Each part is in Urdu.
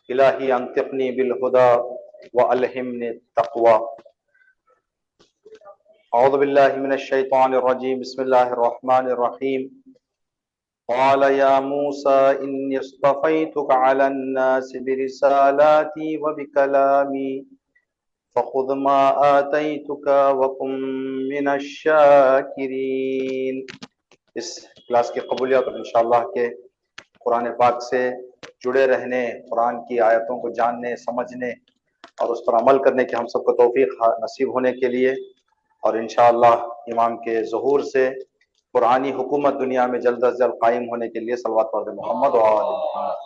الہی انطقنی بالہدی والہمنی التقوی۔ اعوذ باللہ من الشیطان الرجیم، بسم اللہ الرحمن الرحیم۔ قال یا موسیٰ انی اصطفیتک علی الناس برسالاتی وبکلامی فخذ ما آتیتک وکن من الشاکرین۔ اس کلاس کی قبولیت اور انشاءاللہ کے قرآن پاک سے جڑے رہنے، قرآن کی آیتوں کو جاننے، سمجھنے اور اس پر عمل کرنے کی ہم سب کو توفیق نصیب ہونے کے لیے، اور انشاءاللہ امام کے ظہور سے قرآنی حکومت دنیا میں جلد از جلد قائم ہونے کے لیے صلوات پڑھ محمد و آل محمد۔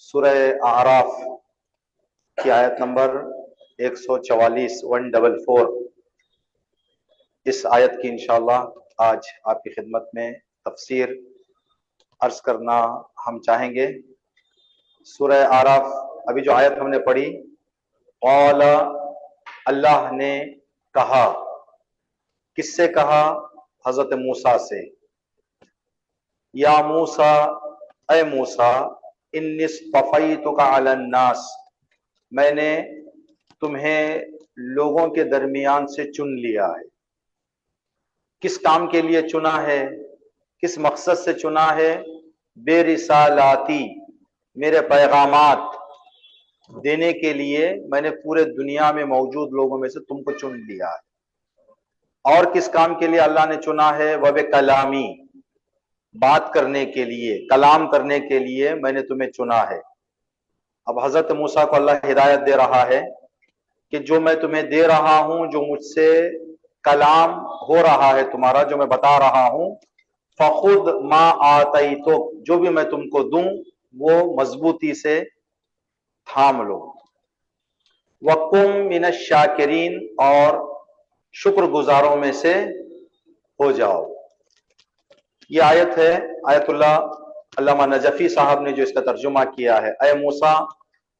سورہ اعراف کی آیت نمبر 144 144، اس آیت کی انشاءاللہ آج آپ کی خدمت میں تفسیر عرض کرنا ہم چاہیں گے۔ سورہ اعراف ابھی جو آیت ہم نے پڑھی، قال اللہ نے کہا، کس سے کہا؟ حضرت موسیٰ سے۔ یا موسیٰ، اے موسیٰ، انی اصطفیتک علی الناس، میں نے تمہیں لوگوں کے درمیان سے چن لیا ہے۔ کس کام کے لیے چنا ہے؟ کس مقصد سے چنا ہے؟ بے رسالاتی، میرے پیغامات دینے کے لیے میں نے پورے دنیا میں موجود لوگوں میں سے تم کو چن لیا ہے۔ اور کس کام کے لیے اللہ نے چنا ہے؟ وبکلامی، بات کرنے کے لیے، کلام کرنے کے لیے میں نے تمہیں چنا ہے۔ اب حضرت موسیٰ کو اللہ ہدایت دے رہا ہے کہ جو میں تمہیں دے رہا ہوں، جو مجھ سے کلام ہو رہا ہے تمہارا، جو میں بتا رہا ہوں، فخذ ما آتیتک، جو بھی میں تم کو دوں وہ مضبوطی سے تھام لو۔ وکم من الشاکرین، اور شکر گزاروں میں سے ہو جاؤ۔ یہ آیت ہے آیت اللہ علامہ نجفی صاحب نے جو اس کا ترجمہ کیا ہے۔ اے موسیٰ،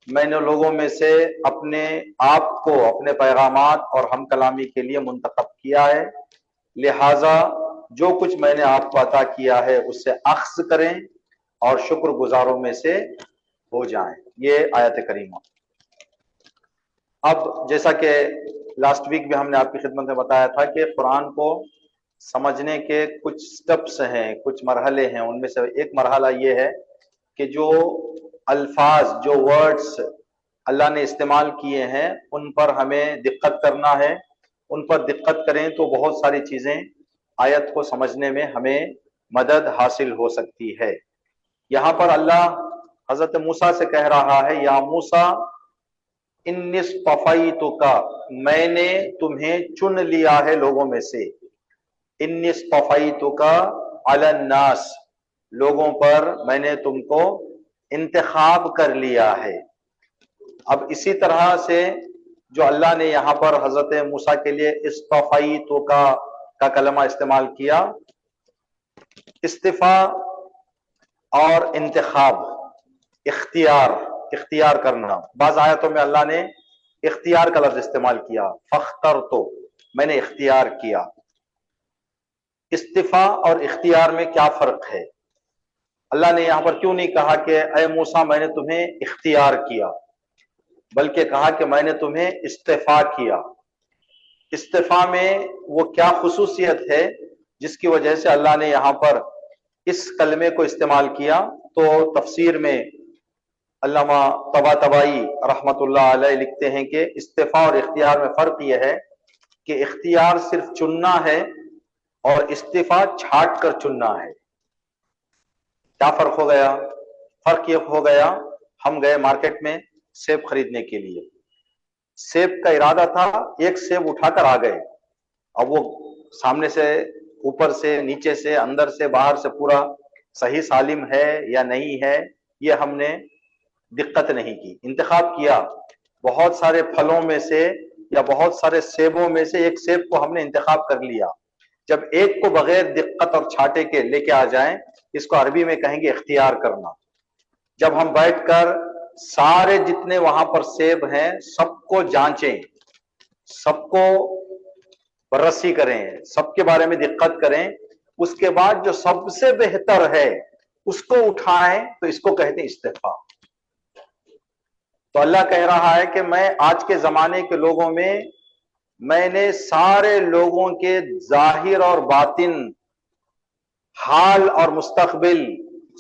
میں نے لوگوں میں سے اپنے آپ کو اپنے پیغامات اور ہم کلامی کے لیے منتخب کیا ہے، لہٰذا جو کچھ میں نے آپ کو عطا کیا ہے اس سے اخذ کریں اور شکر گزاروں میں سے ہو جائیں۔ یہ آیت کریمہ۔ اب جیسا کہ لاسٹ ویک بھی ہم نے آپ کی خدمت میں بتایا تھا کہ قرآن کو سمجھنے کے کچھ سٹیپس ہیں، کچھ مرحلے ہیں۔ ان میں سے ایک مرحلہ یہ ہے کہ جو الفاظ، جو ورڈز اللہ نے استعمال کیے ہیں ان پر ہمیں دقت کرنا ہے۔ ان پر دقت کریں تو بہت ساری چیزیں آیت کو سمجھنے میں ہمیں مدد حاصل ہو سکتی ہے۔ یہاں پر اللہ حضرت موسیٰ سے کہہ رہا ہے، یا موسیٰ انی اصطفیتک، میں نے تمہیں چن لیا ہے لوگوں میں سے۔ انی اصطفیتک علی الناس، لوگوں پر میں نے تم کو انتخاب کر لیا ہے۔ اب اسی طرح سے جو اللہ نے یہاں پر حضرت موسیٰ کے لیے اصطفیتک کا کلمہ استعمال کیا، استفاء اور انتخاب، اختیار کرنا۔ بعض آیتوں میں اللہ نے اختیار کا لفظ استعمال کیا، فاخترت، میں نے اختیار کیا۔ استفاء اور اختیار میں کیا فرق ہے؟ اللہ نے یہاں پر کیوں نہیں کہا کہ اے موسیٰ میں نے تمہیں اختیار کیا، بلکہ کہا کہ میں نے تمہیں استفاء کیا؟ استفاء میں وہ کیا خصوصیت ہے جس کی وجہ سے اللہ نے یہاں پر اس کلمے کو استعمال کیا؟ تو تفسیر میں علامہ طباطبائی رحمت اللہ علیہ لکھتے ہیں کہ استفاء اور اختیار میں فرق یہ ہے کہ اختیار صرف چننا ہے اور استفاء چھانٹ کر چننا ہے۔ کیا فرق ہو گیا؟ فرق یہ ہو گیا، ہم گئے مارکیٹ میں سیب خریدنے کے لیے، سیب کا ارادہ تھا، ایک سیب اٹھا کر آ گئے۔ اب وہ سامنے سے، اوپر سے، نیچے سے، اندر سے، باہر سے پورا صحیح سالم ہے یا نہیں ہے یہ ہم نے دقت نہیں کی، انتخاب کیا۔ بہت سارے پھلوں میں سے یا بہت سارے سیبوں میں سے ایک سیب کو ہم نے انتخاب کر لیا۔ جب ایک کو بغیر دقت اور چھانٹے کے لے کے آ جائیں، اس کو عربی میں کہیں گے اختیار کرنا۔ جب ہم بیٹھ کر سارے جتنے وہاں پر سیب ہیں سب کو جانچیں، سب کو بررسی کریں، سب کے بارے میں دقت کریں، اس کے بعد جو سب سے بہتر ہے اس کو اٹھائیں تو اس کو کہتے ہیں استعفا. تو اللہ کہہ رہا ہے کہ میں آج کے زمانے کے لوگوں میں نے سارے لوگوں کے ظاہر اور باطن، حال اور مستقبل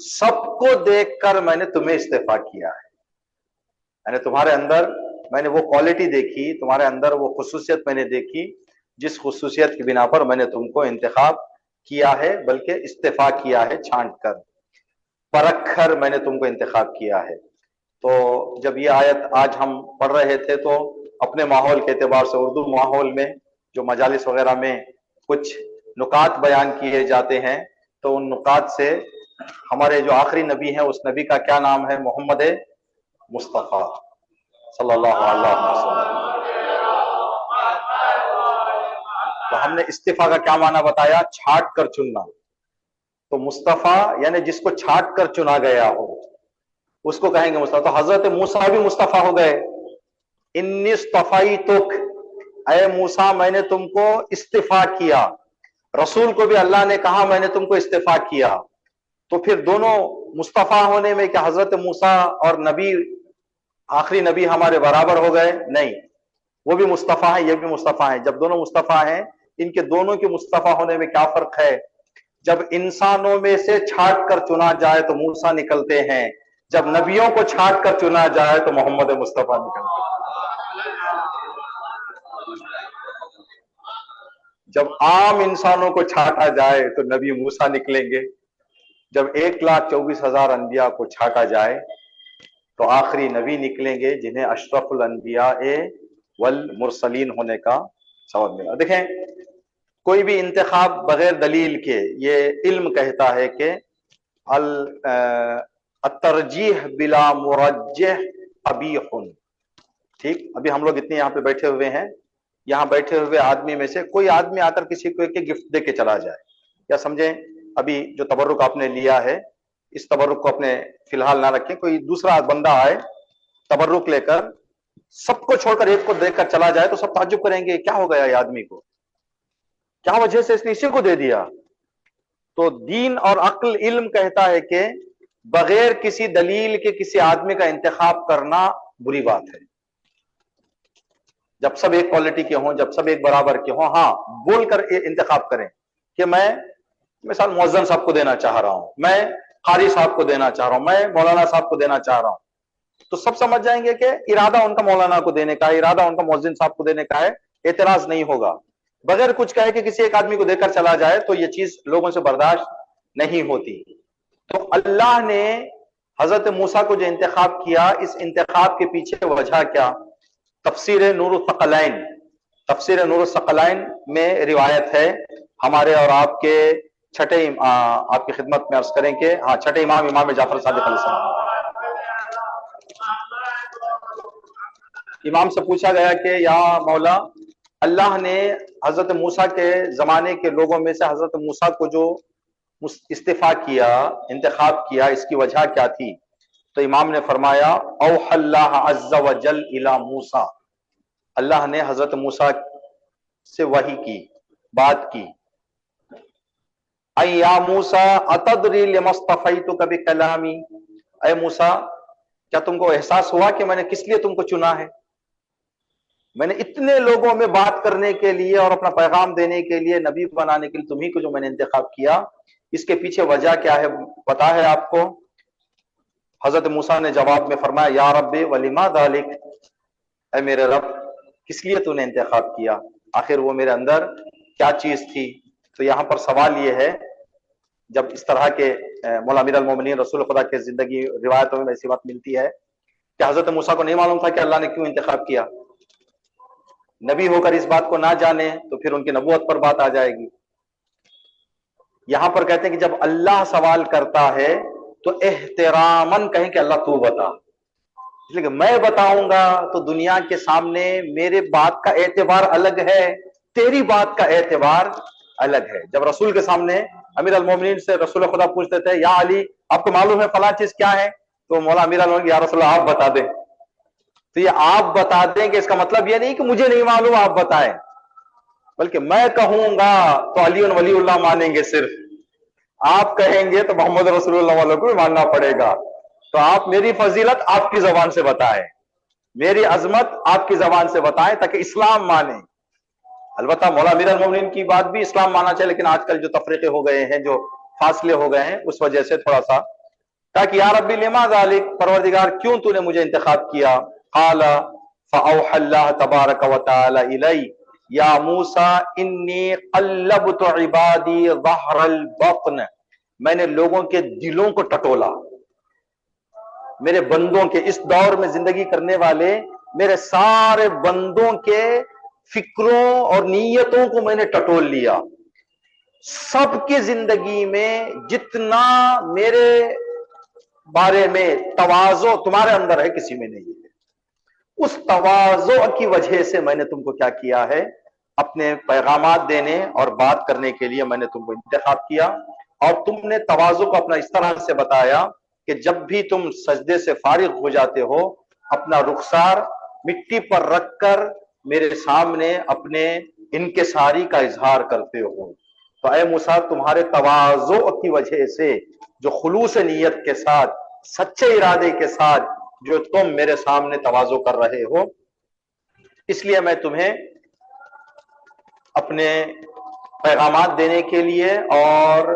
سب کو دیکھ کر میں نے تمہیں استعفا کیا ہے. یعنی تمہارے اندر میں نے وہ کوالٹی دیکھی، تمہارے اندر وہ خصوصیت میں نے دیکھی جس خصوصیت کی بنا پر میں نے تم کو انتخاب کیا ہے، بلکہ استعفا کیا ہے، چھانٹ کر پرکھ کر میں نے تم کو انتخاب کیا ہے. تو جب یہ آیت آج ہم پڑھ رہے تھے تو اپنے ماحول کے اعتبار سے اردو ماحول میں جو مجالس وغیرہ میں کچھ نکات بیان کیے جاتے ہیں تو ان نکات سے ہمارے جو آخری نبی ہیں اس نبی کا کیا نام ہے؟ محمد مصطفیٰ صلی اللہ علیہ وسلم. تو ہم نے استعفا کا کیا معنی بتایا؟ چھانٹ کر چننا. تو مصطفیٰ یعنی جس کو چھانٹ کر چنا گیا ہو اس کو کہیں گے مصطفیٰ. تو حضرت موسیٰ بھی مصطفیٰ ہو گئے. انی اصطفیتک، اے موسیٰ میں نے تم کو استعفا کیا. رسول کو بھی اللہ نے کہا میں نے تم کو استعفا کیا. تو پھر دونوں مصطفیٰ ہونے میں کیا حضرت موسیٰ اور نبی آخری نبی ہمارے برابر ہو گئے؟ نہیں، وہ بھی مصطفیٰ ہیں، یہ بھی مصطفیٰ ہیں. جب دونوں مصطفیٰ ہیں، ان کے دونوں کے مصطفیٰ ہونے میں کیا فرق ہے؟ جب انسانوں میں سے چھانٹ کر چنا جائے تو موسیٰ نکلتے ہیں، جب نبیوں کو چھانٹ کر چنا جائے تو محمد مصطفیٰ نکلتے ہیں. جب عام انسانوں کو چھانٹا جائے تو نبی موسیٰ نکلیں گے. جب 1,24,000 انبیاء کو چھانٹا جائے تو آخری نبی نکلیں گے جنہیں اشرف الانبیاء والمرسلین ہونے کا ثواب ملا. دیکھیں، کوئی بھی انتخاب بغیر دلیل کے، یہ علم کہتا ہے کہ الترجیح بلا مرجح قبیح. ٹھیک، ابھی ہم لوگ اتنے یہاں پہ بیٹھے ہوئے ہیں، یہاں بیٹھے ہوئے آدمی میں سے کوئی آدمی آ کر کسی کو ایک گفٹ دے کے چلا جائے، یا سمجھیں ابھی جو تبرک آپ نے لیا ہے اس تبرک کو اپنے فی الحال نہ رکھیں، کوئی دوسرا بندہ آئے تبرک لے کر سب کو چھوڑ کر ایک کو دے کر چلا جائے تو سب تعجب کریں گے کیا ہو گیا یہ آدمی کو، کیا وجہ سے اس نے اسی کو دے دیا. تو دین اور عقل علم کہتا ہے کہ بغیر کسی دلیل کے کسی آدمی کا انتخاب کرنا بری بات ہے. جب سب ایک کوالٹی کے ہوں، جب سب ایک برابر کے ہوں، ہاں بول کر انتخاب کریں کہ میں مثال مؤذن صاحب کو دینا چاہ رہا ہوں، میں قاری صاحب کو دینا چاہ رہا ہوں، میں مولانا صاحب کو دینا چاہ رہا ہوں، تو سب سمجھ جائیں گے کہ ارادہ ان کا مولانا کو دینے کا ہے، ارادہ ان کا مؤذن صاحب کو دینے کا ہے، اعتراض نہیں ہوگا. بغیر کچھ کہے کہ کسی ایک آدمی کو دے کر چلا جائے تو یہ چیز لوگوں سے برداشت نہیں ہوتی. تو اللہ نے حضرت موسیٰ کو جو انتخاب کیا، اس انتخاب کے پیچھے وجہ کیا؟ تفسیر نور الثقلین، تفسیر نور الثقلین میں روایت ہے ہمارے اور آپ کے چھٹے آپ کی خدمت میں عرض کریں کہ ہاں چھٹے امام جعفر صادق علیہ السلام. امام سے پوچھا گیا کہ یا مولا، اللہ نے حضرت موسیٰ کے زمانے کے لوگوں میں سے حضرت موسیٰ کو جو استعفا کیا، انتخاب کیا، اس کی وجہ کیا تھی؟ تو امام نے فرمایا اوحى اللہ عز وجل الی موسیٰ، اللہ نے حضرت موسیٰ سے وحی کی، بات کی. اے یا موسیٰ اتدری لما اصطفیتک بکلامی، اے موسیٰ کیا تم کو احساس ہوا کہ میں نے کس لیے تم کو چنا ہے؟ میں نے اتنے لوگوں میں بات کرنے کے لیے اور اپنا پیغام دینے کے لیے، نبی بنانے کے لیے تمہیں کو جو میں نے انتخاب کیا، اس کے پیچھے وجہ کیا ہے پتا ہے آپ کو؟ حضرت موسیٰ نے جواب میں فرمایا یا رب ولما ذالک، اے میرے رب کس لیے تو نے انتخاب کیا؟ آخر وہ میرے اندر کیا چیز تھی؟ تو یہاں پر سوال یہ ہے، جب اس طرح کے مولا امیر المومنین رسول خدا کے زندگی روایتوں میں ایسی بات ملتی ہے کہ حضرت موسیٰ کو نہیں معلوم تھا کہ اللہ نے کیوں انتخاب کیا. نبی ہو کر اس بات کو نہ جانے تو پھر ان کی نبوت پر بات آ جائے گی. یہاں پر کہتے ہیں کہ جب اللہ سوال کرتا ہے تو احتراماً کہیں کہ اللہ تو بتا، اس لیے کہ میں بتاؤں گا تو دنیا کے سامنے میرے بات کا اعتبار الگ ہے، تیری بات کا اعتبار الگ ہے. جب رسول کے سامنے امیر المومنین سے رسول خدا پوچھتے تھے یا علی آپ کو معلوم ہے فلاں چیز کیا ہے، تو مولا امیر المومنین یا رسول اللہ آپ بتا دیں. تو یہ آپ بتا دیں کہ اس کا مطلب یہ نہیں کہ مجھے نہیں معلوم آپ بتائیں، بلکہ میں کہوں گا تو علی ولی اللہ مانیں گے صرف. آپ کہیں گے تو محمد رسول اللہ والوں کو بھی ماننا پڑے گا. تو آپ میری فضیلت آپ کی زبان سے بتائیں, میری عظمت آپ کی زبان سے بتائیں تاکہ اسلام مانے. البتہ مولا امیر المومنین کی بات بھی اسلام ماننا چاہیے, لیکن آج کل جو تفریقے ہو گئے ہیں, جو فاصلے ہو گئے ہیں, اس وجہ سے تھوڑا سا تاکہ یا ربی لما ذالک, پروردگار کیوں تو نے مجھے انتخاب کیا. قال فاوحى اللہ تبارک و تعالی الی یا موسیٰ انی قلبت عبادی ظہر البطن, میں نے لوگوں کے دلوں کو ٹٹولا, میرے بندوں کے, اس دور میں زندگی کرنے والے میرے سارے بندوں کے فکروں اور نیتوں کو میں نے ٹٹول لیا. سب کی زندگی میں جتنا میرے بارے میں تواضع تمہارے اندر ہے کسی میں نہیں ہے, اس تواضع کی وجہ سے میں نے تم کو کیا کیا ہے, اپنے پیغامات دینے اور بات کرنے کے لیے میں نے تم کو انتخاب کیا. اور تم نے تواضع کو اپنا اس طرح سے بتایا کہ جب بھی تم سجدے سے فارغ ہو جاتے ہو, اپنا رخسار مٹی پر رکھ کر میرے سامنے اپنے انکساری کا اظہار کرتے ہو. تو اے موسیٰ, تمہارے تواضع کی وجہ سے, جو خلوص نیت کے ساتھ, سچے ارادے کے ساتھ جو تم میرے سامنے تواضع کر رہے ہو, اس لیے میں تمہیں اپنے پیغامات دینے کے لیے اور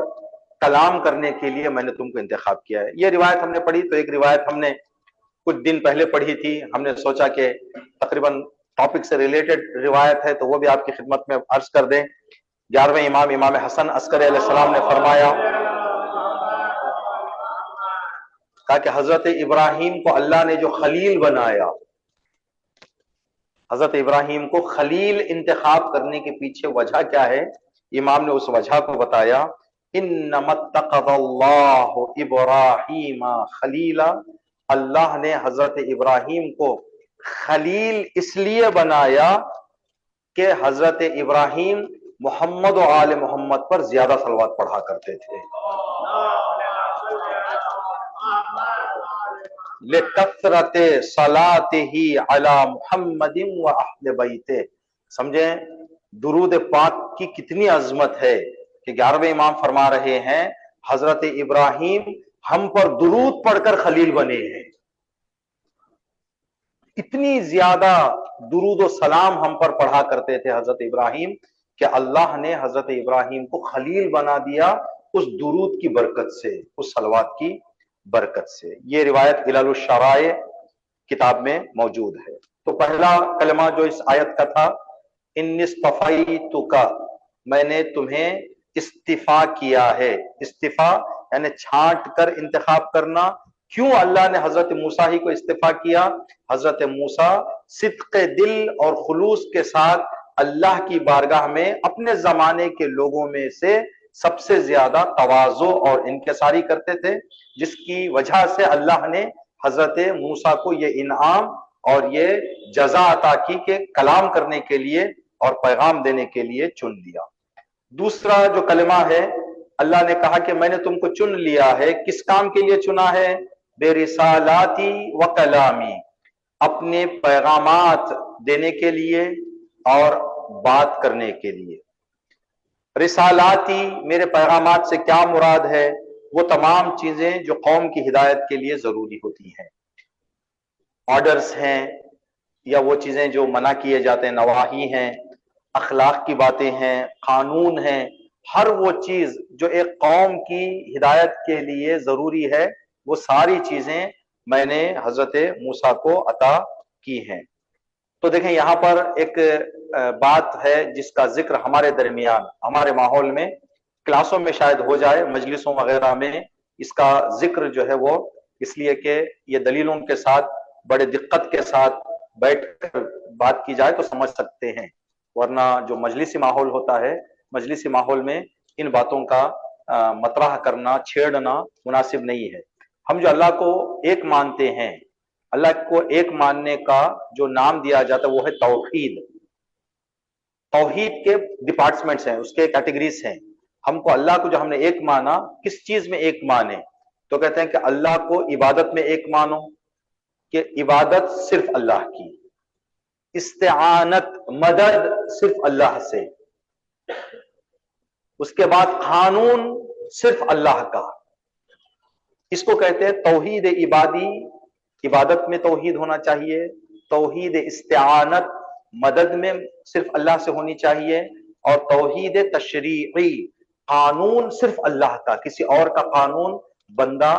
کلام کرنے کے لیے میں نے تم کو انتخاب کیا ہے. یہ روایت ہم نے پڑھی, تو ایک روایت ہم نے کچھ دن پہلے پڑھی تھی, ہم نے سوچا کہ تقریباً ٹاپک سے ریلیٹڈ روایت ہے تو وہ بھی آپ کی خدمت میں عرض کر دیں. 11ویں امام امام حسن عسکری علیہ السلام نے فرمایا, کہا کہ حضرت ابراہیم کو اللہ نے جو خلیل بنایا, حضرت ابراہیم کو خلیل انتخاب کرنے کے پیچھے وجہ کیا ہے, امام نے اس وجہ کو بتایا. انما اتخذ اللہ ابراہیم خلیلا, اللہ نے حضرت ابراہیم کو خلیل اس لیے بنایا کہ حضرت ابراہیم محمد و آل محمد پر زیادہ صلوات پڑھا کرتے تھے. لکثرت صلاتہ علی محمد و اہل بیتہ, سمجھیں درود پاک کی کتنی عظمت ہے کہ 11ویں امام فرما رہے ہیں حضرت ابراہیم ہم پر درود پڑھ کر خلیل بنے ہیں. اتنی زیادہ درود و سلام ہم پر پڑھا کرتے تھے حضرت ابراہیم کہ اللہ نے حضرت ابراہیم کو خلیل بنا دیا اس درود کی برکت سے, اس صلوات کی برکت سے. یہ روایت علل الشرائع کتاب میں موجود ہے. تو پہلا کلمہ جو اس آیت کا تھا, ان اصطفیتک, میں نے تمہیں استفا کیا ہے. استفا یعنی چھانٹ کر انتخاب کرنا. کیوں اللہ نے حضرت موسیٰ ہی کو استفا کیا؟ حضرت موسیٰ صدق دل اور خلوص کے ساتھ اللہ کی بارگاہ میں اپنے زمانے کے لوگوں میں سے سب سے زیادہ تواضع اور انکساری کرتے تھے, جس کی وجہ سے اللہ نے حضرت موسیٰ کو یہ انعام اور یہ جزا عطا کی کہ کلام کرنے کے لیے اور پیغام دینے کے لیے چن لیا. دوسرا جو کلمہ ہے, اللہ نے کہا کہ میں نے تم کو چن لیا ہے. کس کام کے لیے چنا ہے؟ بے رسالاتی و کلامی, اپنے پیغامات دینے کے لیے اور بات کرنے کے لیے. رسالاتی, میرے پیغامات سے کیا مراد ہے؟ وہ تمام چیزیں جو قوم کی ہدایت کے لیے ضروری ہوتی ہیں, آرڈرز ہیں یا وہ چیزیں جو منع کیے جاتے ہیں, نواہی ہیں, اخلاق کی باتیں ہیں, قانون ہیں, ہر وہ چیز جو ایک قوم کی ہدایت کے لیے ضروری ہے, وہ ساری چیزیں میں نے حضرت موسیٰ کو عطا کی ہیں. تو دیکھیں یہاں پر ایک بات ہے جس کا ذکر ہمارے درمیان, ہمارے ماحول میں, کلاسوں میں شاید ہو جائے, مجلسوں وغیرہ میں اس کا ذکر جو ہے وہ اس لیے کہ یہ دلیلوں کے ساتھ بڑے دقت کے ساتھ بیٹھ کر بات کی جائے تو سمجھ سکتے ہیں, ورنہ جو مجلسی ماحول ہوتا ہے, مجلسی ماحول میں ان باتوں کا مطرح کرنا, چھیڑنا مناسب نہیں ہے. ہم جو اللہ کو ایک مانتے ہیں, اللہ کو ایک ماننے کا جو نام دیا جاتا ہے وہ ہے توحید. توحید کے ڈپارٹمنٹس ہیں, اس کے کیٹیگریز ہیں. ہم کو اللہ کو جو ہم نے ایک مانا, کس چیز میں ایک مانے؟ تو کہتے ہیں کہ اللہ کو عبادت میں ایک مانو کہ عبادت صرف اللہ کی, استعانت مدد صرف اللہ سے. اس کے بعد قانون صرف اللہ کا. اس کو کہتے ہیں توحید عبادی، عبادت میں توحید ہونا چاہیے. توحید استعانت، مدد میں صرف اللہ سے ہونی چاہیے. اور توحید تشریعی، قانون صرف اللہ کا، کسی اور کا قانون بندہ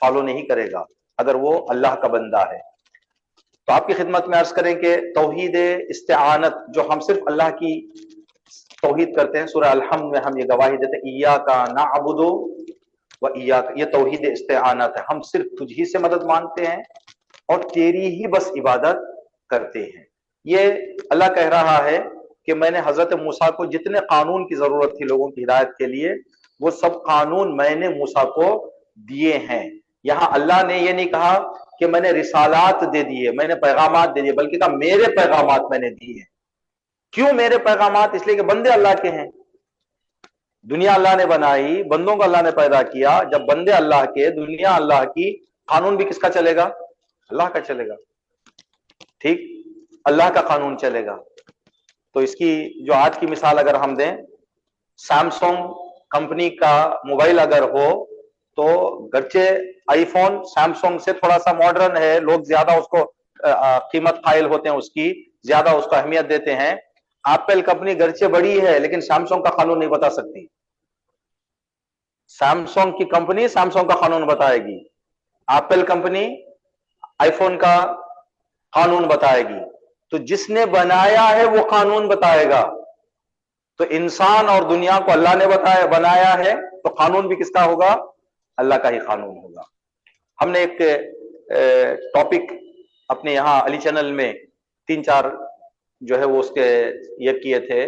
فالو نہیں کرے گا اگر وہ اللہ کا بندہ ہے. تو آپ کی خدمت میں عرض کریں کہ توحید استعانت جو ہم صرف اللہ کی توحید کرتے ہیں، سورہ الحمد میں ہم یہ گواہی دیتے ہیں ایاک نعبد و ایاک، یہ توحید استعانت ہے. ہم صرف تجھ ہی سے مدد مانگتے ہیں اور تیری ہی بس عبادت کرتے ہیں. یہ اللہ کہہ رہا ہے کہ میں نے حضرت موسیٰ کو جتنے قانون کی ضرورت تھی لوگوں کی ہدایت کے لیے، وہ سب قانون میں نے موسیٰ کو دیے ہیں. یہاں اللہ نے یہ نہیں کہا کہ میں نے رسالات دے دیے، میں نے پیغامات دے دیے، بلکہ کہا میرے پیغامات میں نے دیے. کیوں میرے پیغامات؟ اس لیے کہ بندے اللہ کے ہیں. دنیا اللہ نے بنائی، بندوں کو اللہ نے پیدا کیا. جب بندے اللہ کے، دنیا اللہ کی، قانون بھی کس کا چلے گا؟ اللہ کا چلے گا. ٹھیک، اللہ کا قانون چلے گا. تو اس کی جو آج کی مثال اگر ہم دیں، سیمسنگ کمپنی کا موبائل اگر ہو تو گرچہ آئی فون سیمسنگ سے تھوڑا سا ماڈرن ہے، لوگ زیادہ اس کو قیمت قائل ہوتے ہیں، اس کی زیادہ اس کو اہمیت دیتے ہیں. ایپل کمپنی گرچہ بڑی ہے لیکن سیمسنگ کا قانون نہیں بتا سکتی. سیمسنگ کی کمپنی سیمسنگ کا قانون بتائے گی، ایپل کمپنی آئی فون کا قانون بتائے گی. تو جس نے بنایا ہے وہ قانون بتائے گا. تو انسان اور دنیا کو اللہ نے بنایا ہے تو قانون بھی کس کا ہوگا؟ اللہ کا ہی قانون ہوگا. ہم نے ایک ٹاپک اپنے یہاں علی چینل میں 3-4 جو ہے وہ اس کے یہ کیے تھے،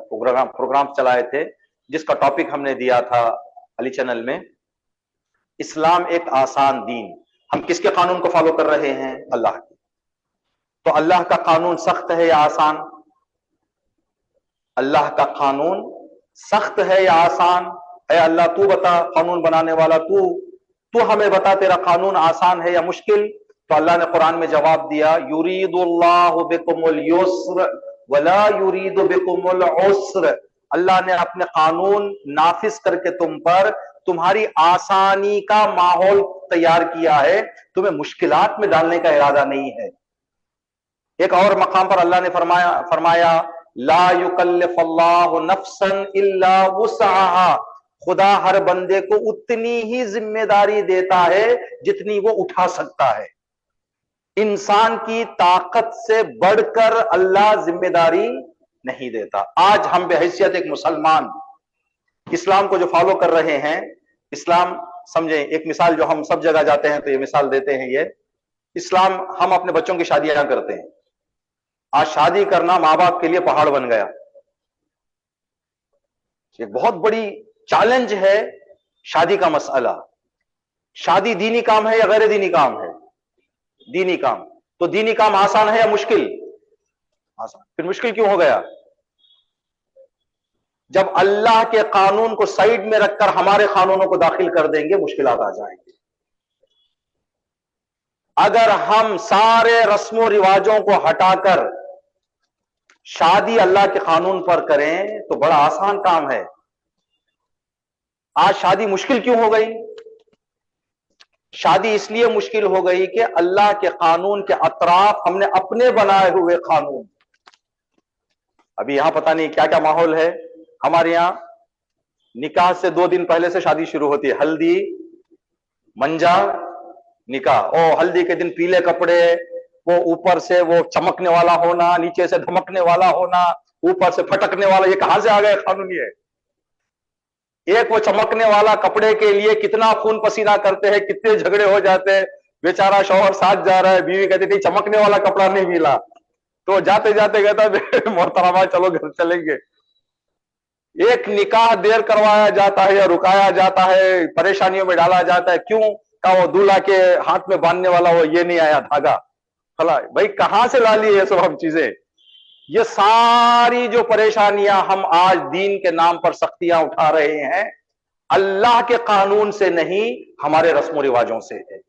پروگرام چلائے تھے، جس کا ٹاپک ہم نے دیا تھا علی چینل میں، اسلام ایک آسان دین. ہم کس کے قانون کو فالو کر رہے ہیں؟ اللہ کے. تو اللہ کا قانون سخت ہے یا آسان؟ اللہ کا قانون سخت ہے یا آسان؟ اے اللہ تو بتا، قانون بنانے والا تو ہمیں بتا، تیرا قانون آسان ہے یا مشکل؟ تو اللہ نے قرآن میں جواب دیا، یرید اللہ بکم اليسر ولا یرید بکم العسر. اللہ نے اپنے قانون نافذ کر کے تم پر تمہاری آسانی کا ماحول تیار کیا ہے، تمہیں مشکلات میں ڈالنے کا ارادہ نہیں ہے. ایک اور مقام پر اللہ نے فرمایا لا یکلف اللہ نفسا الا وسعها. خدا ہر بندے کو اتنی ہی ذمہ داری دیتا ہے جتنی وہ اٹھا سکتا ہے. انسان کی طاقت سے بڑھ کر اللہ ذمہ داری نہیں دیتا. آج ہم بحیثیت ایک مسلمان اسلام کو جو فالو کر رہے ہیں، اسلام سمجھیں، ایک مثال جو ہم سب جگہ جاتے ہیں تو یہ مثال دیتے ہیں، یہ اسلام، ہم اپنے بچوں کی شادیاں کرتے ہیں. آج شادی کرنا ماں باپ کے لیے پہاڑ بن گیا. یہ بہت بڑی چیلنج ہے شادی کا مسئلہ. شادی دینی کام ہے یا غیر دینی کام ہے؟ دینی کام. تو دینی کام آسان ہے یا مشکل؟ آسان. پھر مشکل کیوں ہو گیا؟ جب اللہ کے قانون کو سائیڈ میں رکھ کر ہمارے قانونوں کو داخل کر دیں گے مشکلات آ جائیں گے. اگر ہم سارے رسم و رواجوں کو ہٹا کر شادی اللہ کے قانون پر کریں تو بڑا آسان کام ہے. آج شادی مشکل کیوں ہو گئی؟ شادی اس لیے مشکل ہو گئی کہ اللہ کے قانون کے اطراف ہم نے اپنے بنائے ہوئے قانون. ابھی یہاں پتہ نہیں کیا کیا ماحول ہے. ہمارے یہاں نکاح سے 2 دن پہلے سے شادی شروع ہوتی ہے. ہلدی، منجا، نکاح. ہلدی کے دن پیلے کپڑے، وہ اوپر سے وہ چمکنے والا ہونا، نیچے سے دھمکنے والا ہونا، اوپر سے پھٹکنے والا. یہ کہاں سے آ گئے قانون؟ یہ ایک وہ چمکنے والا کپڑے کے لیے کتنا خون پسینہ کرتے ہیں، کتنے جھگڑے ہو جاتے ہیں. بیچارہ شوہر ساتھ جا رہا ہے، بیوی کہتی تھی چمکنے والا کپڑا نہیں ملا، تو جاتے جاتے کہتا محترمہ چلو گھر چلیں گے. ایک نکاح دیر کروایا جاتا ہے یا رکایا جاتا ہے، پریشانیوں میں ڈالا جاتا ہے. کیوں؟ کہ وہ دولہا کے ہاتھ میں باندھنے والا وہ یہ نہیں آیا دھاگا. بھائی کہاں سے لا لی یہ سب ہم چیزیں؟ یہ ساری جو پریشانیاں ہم آج دین کے نام پر سختیاں اٹھا رہے ہیں، اللہ کے قانون سے نہیں، ہمارے رسم و رواجوں سے ہے.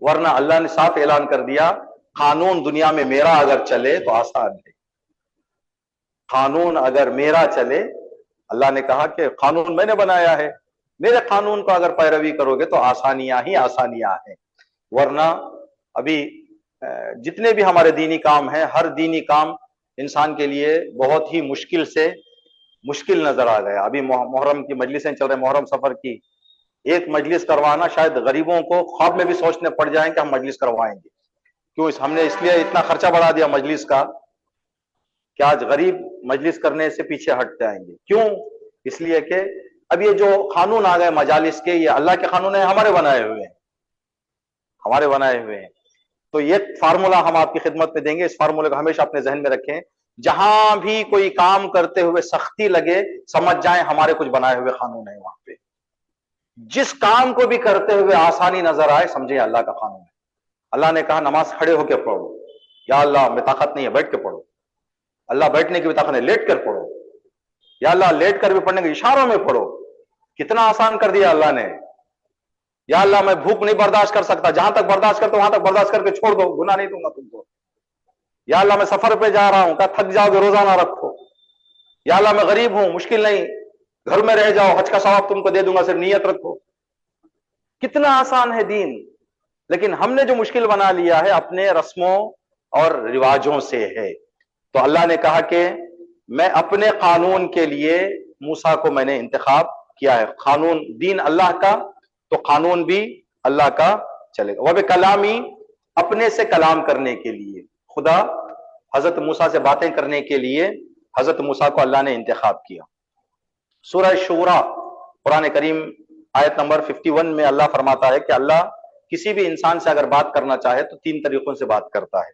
ورنہ اللہ نے صاف اعلان کر دیا، قانون دنیا میں میرا اگر چلے تو آسان ہے. قانون اگر میرا چلے اللہ نے کہا کہ قانون میں نے بنایا ہے، میرے قانون کو اگر پیروی کرو گے تو آسانیاں ہی آسانیاں ہیں، ورنہ ابھی جتنے بھی ہمارے دینی کام ہیں، ہر دینی کام انسان کے لیے بہت ہی مشکل سے مشکل نظر آ گیا۔ ابھی محرم کی مجلسیں چل رہے، محرم سفر کی ایک مجلس کروانا شاید غریبوں کو خواب میں بھی سوچنے پڑ جائیں کہ ہم مجلس کروائیں گے، کیوں ہم نے اس لیے اتنا خرچہ بڑھا دیا مجلس کا کہ آج غریب مجلس کرنے سے پیچھے ہٹ جائیں گے۔ کیوں؟ اس لیے کہ اب یہ جو قانون آ گئے مجالس کے، یہ اللہ کے قانون ہیں، ہمارے بنائے ہوئے ہیں، ہمارے بنائے ہوئے ہیں۔ تو یہ فارمولا ہم آپ کی خدمت میں دیں گے، اس فارمولے کو ہمیشہ اپنے ذہن میں رکھیں، جہاں بھی کوئی کام کرتے ہوئے سختی لگے سمجھ جائیں ہمارے کچھ بنائے ہوئے قانون ہیں وہاں پہ۔ جس کام کو بھی کرتے ہوئے آسانی نظر آئے سمجھیں اللہ کا قانون ہے۔ اللہ نے کہا نماز کھڑے ہو کے پڑھو، یا اللہ میں طاقت نہیں ہے بیٹھ کے پڑھو، اللہ بیٹھنے کی بھی طاقت نہیں، لیٹ کر پڑھو، یا اللہ لیٹ کر بھی پڑھنے کے اشاروں میں پڑھو۔ کتنا آسان کر دیا اللہ نے۔ یا اللہ میں بھوک نہیں برداشت کر سکتا، جہاں تک برداشت کرتا وہاں تک برداشت کر کے چھوڑ دو، گناہ نہیں دوں گا تم کو۔ یا اللہ میں سفر پہ جا رہا ہوں، کہا تھک جاؤ گے روزانہ رکھو۔ یا اللہ میں غریب ہوں، مشکل نہیں، گھر میں رہ جاؤ، حج کا ثواب تم کو دے دوں گا، صرف نیت رکھو۔ کتنا آسان ہے دین، لیکن ہم نے جو مشکل بنا لیا ہے اپنے رسموں اور رواجوں سے ہے۔ تو اللہ نے کہا کہ میں اپنے قانون کے لیے موسیٰ کو میں نے انتخاب کیا ہے۔ قانون دین اللہ کا تو قانون بھی اللہ کا چلے گا۔ وَبِكَلَامِي اپنے سے کلام کرنے کے لیے، خدا حضرت موسیٰ سے باتیں کرنے کے لیے حضرت موسیٰ کو اللہ نے انتخاب کیا۔ سورہ شورا قرآن کریم آیت نمبر 51 میں اللہ فرماتا ہے کہ اللہ کسی بھی انسان سے اگر بات کرنا چاہے تو 3 طریقوں سے بات کرتا ہے۔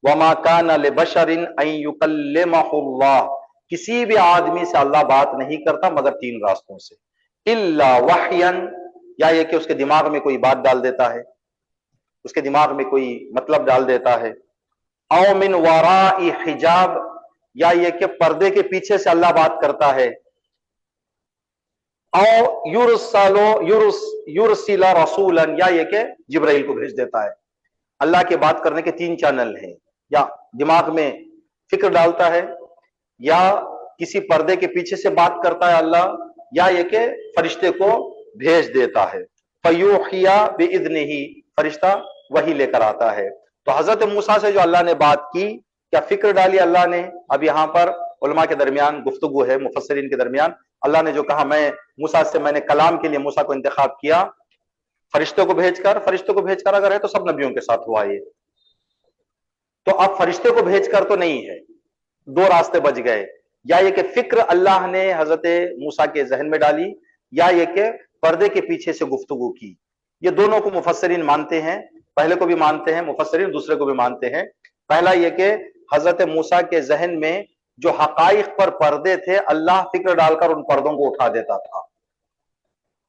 وَمَا كَانَ لِبَشَرٍ أَن يُكَلِّمَهُ اللَّهُ کسی بھی آدمی سے اللہ بات نہیں کرتا مگر 3 راستوں سے، إِلَّا وَحْيًا یا یہ کہ اس کے دماغ میں کوئی بات ڈال دیتا ہے، اس کے دماغ میں کوئی مطلب ڈال دیتا ہے، أَوْ مِنْ وَرَاءِ حِجَاب یا یہ کہ پردے کے پیچھے سے اللہ بات کرتا ہے، او یرسل رسولا یا یہ کہ جبرائیل کو بھیج دیتا ہے۔ اللہ کے بات کرنے کے 3 چینل ہیں، یا دماغ میں فکر ڈالتا ہے، یا کسی پردے کے پیچھے سے بات کرتا ہے اللہ، یا یہ کہ فرشتے کو بھیج دیتا ہے۔ فیوحی باذنہ فرشتہ وہی لے کر آتا ہے۔ تو حضرت موسیٰ سے جو اللہ نے بات کی، کیا فکر ڈالی اللہ نے؟ اب یہاں پر علماء کے درمیان گفتگو ہے، مفسرین کے درمیان۔ اللہ نے جو کہا میں موسیٰ سے میں نے کلام کے لیے موسیٰ کو انتخاب کیا، فرشتوں کو بھیج کر اگر ہے تو سب نبیوں کے ساتھ ہوا یہ، تو اب فرشتے کو بھیج کر تو نہیں ہے، 2 راستے بچ گئے، یا یہ کہ فکر اللہ نے حضرت موسیٰ کے ذہن میں ڈالی، یا یہ کہ پردے کے پیچھے سے گفتگو کی۔ یہ دونوں کو مفسرین مانتے ہیں، پہلے کو بھی مانتے ہیں مفسرین، دوسرے کو بھی مانتے ہیں۔ پہلا یہ کہ حضرت موسیٰ کے ذہن میں جو حقائق پر پردے تھے اللہ فکر ڈال کر ان پردوں کو اٹھا دیتا تھا،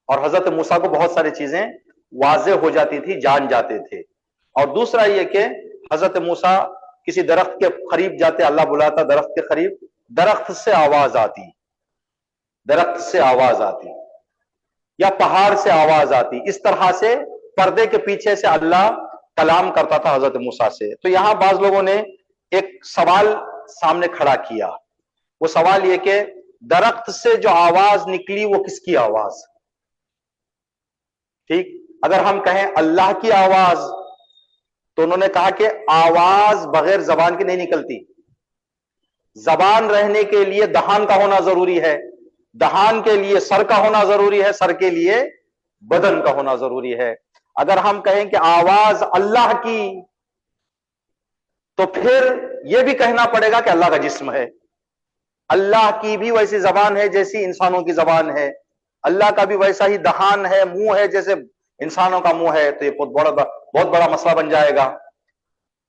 اور حضرت موسیٰ کو بہت ساری چیزیں واضح ہو جاتی تھی، جان جاتے تھے۔ اور دوسرا یہ کہ حضرت موسیٰ کسی درخت کے قریب جاتے، اللہ بلاتا درخت کے قریب، درخت سے آواز آتی یا پہاڑ سے آواز آتی، اس طرح سے پردے کے پیچھے سے اللہ کلام کرتا تھا حضرت موسیٰ سے۔ تو یہاں بعض لوگوں نے ایک سوال سامنے کھڑا کیا، وہ سوال یہ کہ درخت سے جو آواز نکلی وہ کس کی آواز؟ ٹھیک، اگر ہم کہیں اللہ کی آواز تو انہوں نے کہا کہ آواز بغیر زبان کی نہیں نکلتی، زبان رہنے کے لیے دہان کا ہونا ضروری ہے، دہان کے لیے سر کا ہونا ضروری ہے، سر کے لیے بدن کا ہونا ضروری ہے۔ اگر ہم کہیں کہ آواز اللہ کی تو پھر یہ بھی کہنا پڑے گا کہ اللہ کا جسم ہے، اللہ کی بھی ویسی زبان ہے جیسی انسانوں کی زبان ہے، اللہ کا بھی ویسا ہی دہان ہے، منہ ہے جیسے انسانوں کا منہ ہے، تو یہ بہت بڑا مسئلہ بن جائے گا۔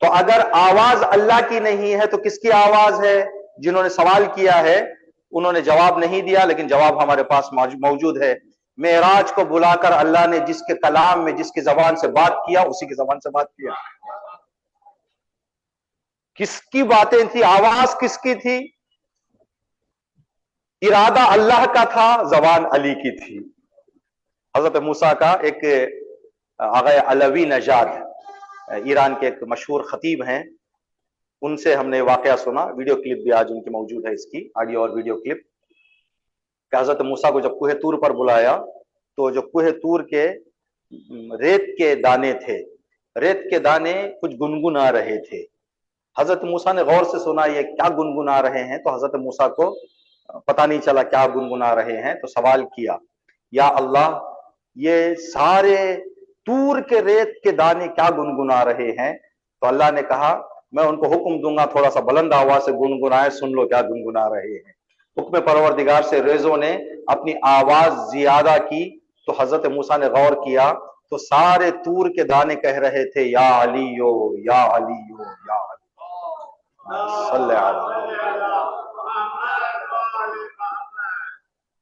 تو اگر آواز اللہ کی نہیں ہے تو کس کی آواز ہے؟ جنہوں نے سوال کیا ہے انہوں نے جواب نہیں دیا، لیکن جواب ہمارے پاس موجود ہے۔ معراج کو بلا کر اللہ نے جس کے کلام میں جس کی زبان سے بات کیا اسی کی زبان سے بات کیا۔ کس کی باتیں تھی؟ آواز کس کی تھی؟ ارادہ اللہ کا تھا، زبان علی کی تھی۔ حضرت موسیٰ کا ایک آغا علوی نژاد ایران کے ایک مشہور خطیب ہیں، ان سے ہم نے واقعہ سنا، ویڈیو کلپ بھی آج ان کی موجود ہے، اس کی آڈیو اور ویڈیو کلپ۔ کہ حضرت موسیٰ کو جب کوہ طور پر بلایا تو جو کوہ طور کے ریت کے دانے تھے، ریت کے دانے کچھ گنگنا رہے تھے۔ حضرت موسیٰ نے غور سے سنا یہ کیا گنگنا رہے ہیں، تو حضرت موسیٰ کو پتہ نہیں چلا کیا گنگنا رہے ہیں، تو سوال کیا یا اللہ یہ سارے طور کے ریت کے دانے کیا گنگنا رہے ہیں؟ تو اللہ نے کہا میں ان کو حکم دوں گا تھوڑا سا بلند آواز سے گنگنائے، سن لو کیا گنگنا رہے ہیں۔ حکم پروردگار سے ریزوں نے اپنی آواز زیادہ کی تو حضرت موسیٰ نے غور کیا تو سارے طور کے دانے کہہ رہے تھے یا علیو یا علیو یا علیو صلی اللہ۔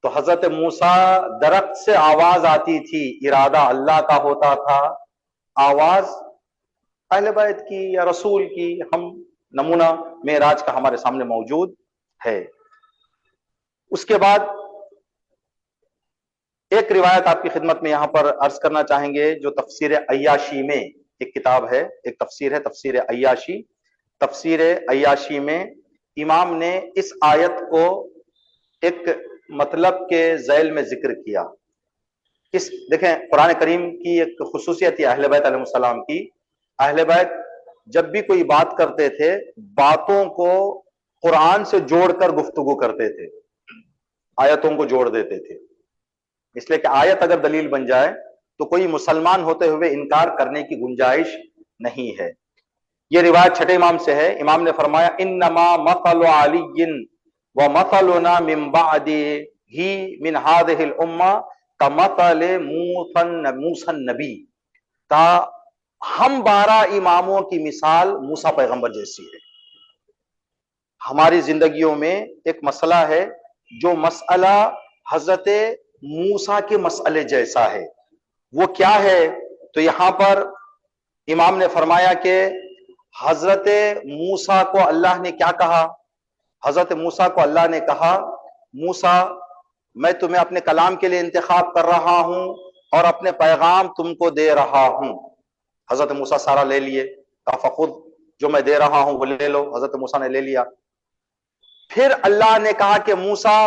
تو حضرت موسیٰ درخت سے آواز آتی تھی، ارادہ اللہ کا ہوتا تھا، آواز اہل بیت کی یا رسول کی، ہم نمونہ معراج کا ہمارے سامنے موجود ہے۔ اس کے بعد ایک روایت آپ کی خدمت میں یہاں پر عرض کرنا چاہیں گے، جو تفسیر عیاشی میں ایک کتاب ہے، ایک تفسیر ہے تفسیر عیاشی۔ تفسیر عیاشی میں امام نے اس آیت کو ایک مطلب کے ذیل میں ذکر کیا۔ دیکھیں قرآن کریم کی ایک خصوصیت ہے اہل بیت علیہ السلام کی، اہل بیت جب بھی کوئی بات کرتے تھے باتوں کو قرآن سے جوڑ کر گفتگو کرتے تھے، آیتوں کو جوڑ دیتے تھے، اس لیے کہ آیت اگر دلیل بن جائے تو کوئی مسلمان ہوتے ہوئے انکار کرنے کی گنجائش نہیں ہے۔ یہ روایت چھٹے امام سے ہے، امام نے فرمایا انما مثل علی ومثلنا من بعدہ من هذه الامہ کمثل موسی النبی، کا ہم 12 اماموں کی مثال موسیٰ پیغمبر جیسی ہے۔ ہماری زندگیوں میں ایک مسئلہ ہے جو مسئلہ حضرت موسیٰ کے مسئلے جیسا ہے، وہ کیا ہے؟ تو یہاں پر امام نے فرمایا کہ حضرت موسیٰ کو اللہ نے کیا کہا؟ حضرت موسیٰ کو اللہ نے کہا موسیٰ میں تمہیں اپنے کلام کے لیے انتخاب کر رہا ہوں اور اپنے پیغام تم کو دے رہا ہوں۔ حضرت موسیٰ سارا لے لیے، کہا فخذ جو میں دے رہا ہوں وہ لے لو، حضرت موسیٰ نے لے لیا۔ پھر اللہ نے کہا کہ موسیٰ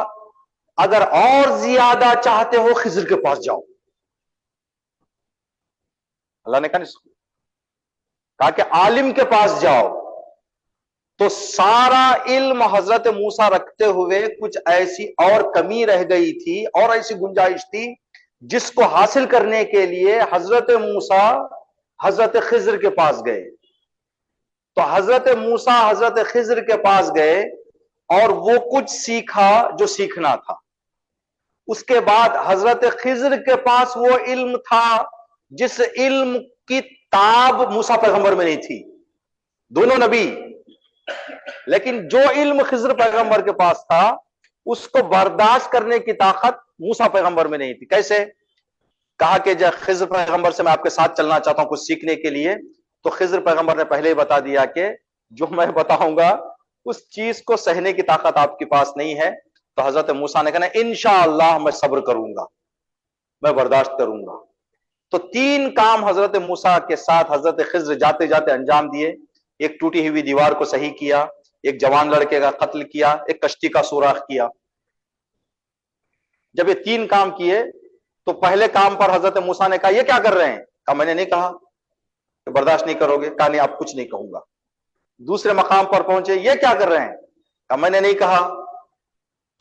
اگر اور زیادہ چاہتے ہو خضر کے پاس جاؤ۔ اللہ نے کہا کہ عالم کے پاس جاؤ۔ تو سارا علم حضرت موسیٰ رکھتے ہوئے کچھ ایسی اور کمی رہ گئی تھی اور ایسی گنجائش تھی جس کو حاصل کرنے کے لیے حضرت موسیٰ حضرت خضر کے پاس گئے۔ تو حضرت موسیٰ حضرت خضر کے پاس گئے اور وہ کچھ سیکھا جو سیکھنا تھا۔ اس کے بعد حضرت خضر کے پاس وہ علم تھا جس علم کی تاب موسیٰ پیغمبر میں نہیں تھی، دونوں نبی، لیکن جو علم خضر پیغمبر کے پاس تھا اس کو برداشت کرنے کی طاقت موسیٰ پیغمبر میں نہیں تھی۔ کیسے؟ کہا کہ جب خضر پیغمبر سے میں آپ کے ساتھ چلنا چاہتا ہوں کچھ سیکھنے کے لیے، تو خضر پیغمبر نے پہلے ہی بتا دیا کہ جو میں بتاؤں گا اس چیز کو سہنے کی طاقت آپ کے پاس نہیں ہے۔ تو حضرت موسیٰ نے کہا انشاءاللہ میں صبر کروں گا، میں برداشت کروں گا۔ تو 3 کام حضرت موسیٰ کے ساتھ حضرت خضر جاتے جاتے انجام دیے۔ ایک ٹوٹی ہوئی دیوار کو صحیح کیا، ایک جوان لڑکے کا قتل کیا، ایک کشتی کا سوراخ کیا۔ جب یہ 3 کام کیے تو پہلے کام پر حضرت موسیٰ نے کہا یہ کیا کر رہے ہیں؟ کہا میں نے نہیں کہا کہ برداشت نہیں کرو گے، کہا نہیں اب کچھ نہیں کہوں گا۔ دوسرے مقام پر پہنچے، یہ کیا کر رہے ہیں؟ کہا میں نے نہیں کہا۔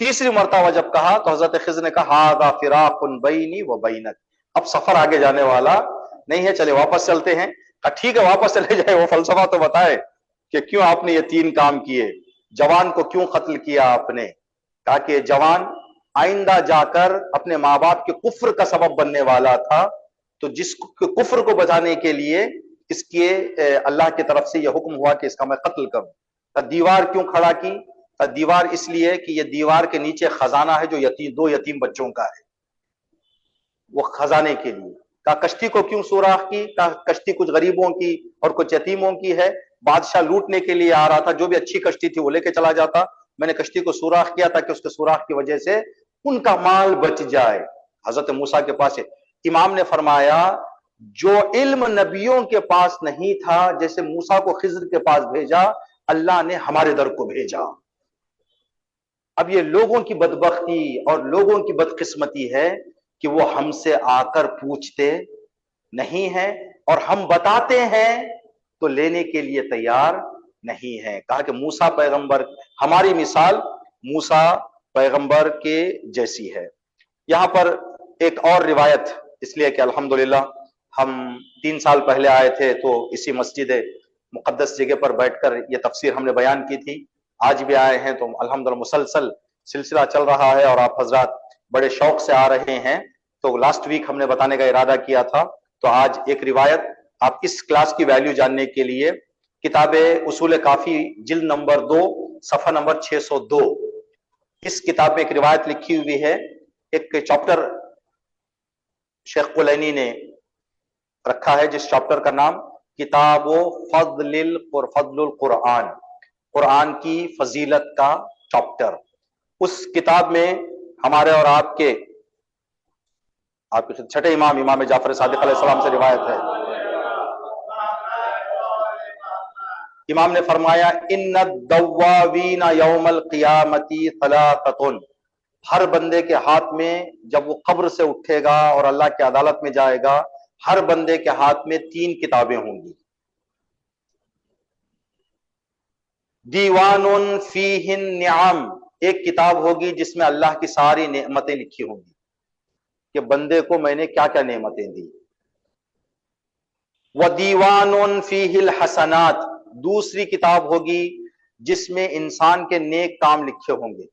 تیسری مرتبہ جب کہا تو حضرت خضر نے کہا ھذا فراق بینی و بینک، اب سفر آگے جانے والا نہیں ہے، چلے واپس چلتے ہیں۔ کہا ٹھیک ہے واپس چلے جائے، وہ فلسفہ تو بتائے کہ کیوں آپ نے یہ 3 کام کیے، جوان کو کیوں قتل کیا آپ نے؟ کہا کہ جوان آئندہ جا کر اپنے ماں باپ کے کفر کا سبب بننے والا تھا، تو جس کفر کو بچانے کے لیے اس کے اللہ کی طرف سے یہ حکم ہوا کہ اس کا میں قتل کروں۔ دیوار کیوں کھڑا کی؟ دیوار اس لیے کہ یہ دیوار کے نیچے خزانہ ہے جو 2 یتیم بچوں کا ہے، وہ خزانے کے لیے۔ کہا کشتی کو کیوں سوراخ کی؟ کہا کشتی کچھ غریبوں کی اور کچھ یتیموں کی ہے، بادشاہ لوٹنے کے لیے آ رہا تھا، جو بھی اچھی کشتی تھی وہ لے کے چلا جاتا، میں نے کشتی کو سوراخ کیا تاکہ اس کے سوراخ کی وجہ سے ان کا مال بچ جائے۔ حضرت موسیٰ کے پاس امام نے فرمایا جو علم نبیوں کے پاس نہیں تھا، جیسے موسیٰ کو خضر کے پاس بھیجا، اللہ نے ہمارے در کو بھیجا۔ اب یہ لوگوں کی بدبختی اور لوگوں کی بدقسمتی ہے کہ وہ ہم سے آ کر پوچھتے نہیں ہیں، اور ہم بتاتے ہیں تو لینے کے لیے تیار نہیں ہے۔ کہا کہ موسیٰ پیغمبر، ہماری مثال موسیٰ پیغمبر کے جیسی ہے۔ یہاں پر ایک اور روایت، اس لیے کہ الحمدللہ ہم 3 سال پہلے آئے تھے تو اسی مسجد مقدس جگہ پر بیٹھ کر یہ تفسیر ہم نے بیان کی تھی، آج بھی آئے ہیں تو الحمدللہ مسلسل سلسلہ چل رہا ہے اور آپ حضرات بڑے شوق سے آ رہے ہیں۔ تو لاسٹ ویک ہم نے بتانے کا ارادہ کیا تھا، تو آج ایک روایت آپ اس کلاس کی ویلیو جاننے کے لیے کتاب اصول کافی جلد نمبر 2 صفحہ نمبر 602، اس کتاب میں ایک روایت لکھی ہوئی ہے۔ ایک چاپٹر شیخ کلینی نے رکھا ہے جس چاپٹر کا نام کتاب فضل القرآن، قرآن کی فضیلت کا چاپٹر۔ اس کتاب میں ہمارے اور آپ کے چھٹے امام جعفر صادق علیہ السلام سے روایت ہے، امام نے فرمایا ان الدواوین یوم القیامت ثلاثۃ، ہر بندے کے ہاتھ میں جب وہ قبر سے اٹھے گا اور اللہ کی عدالت میں جائے گا، ہر بندے کے ہاتھ میں 3 کتابیں ہوں گی۔ دیوان فیہ النعم، ایک کتاب ہوگی جس میں اللہ کی ساری نعمتیں لکھی ہوں گی کہ بندے کو میں نے کیا کیا نعمتیں دی۔ وَدِیوَانٌ فِیہِ الْحَسَنَاتِ، دوسری کتاب ہوگی جس میں انسان کے نیک کام لکھے ہوں گے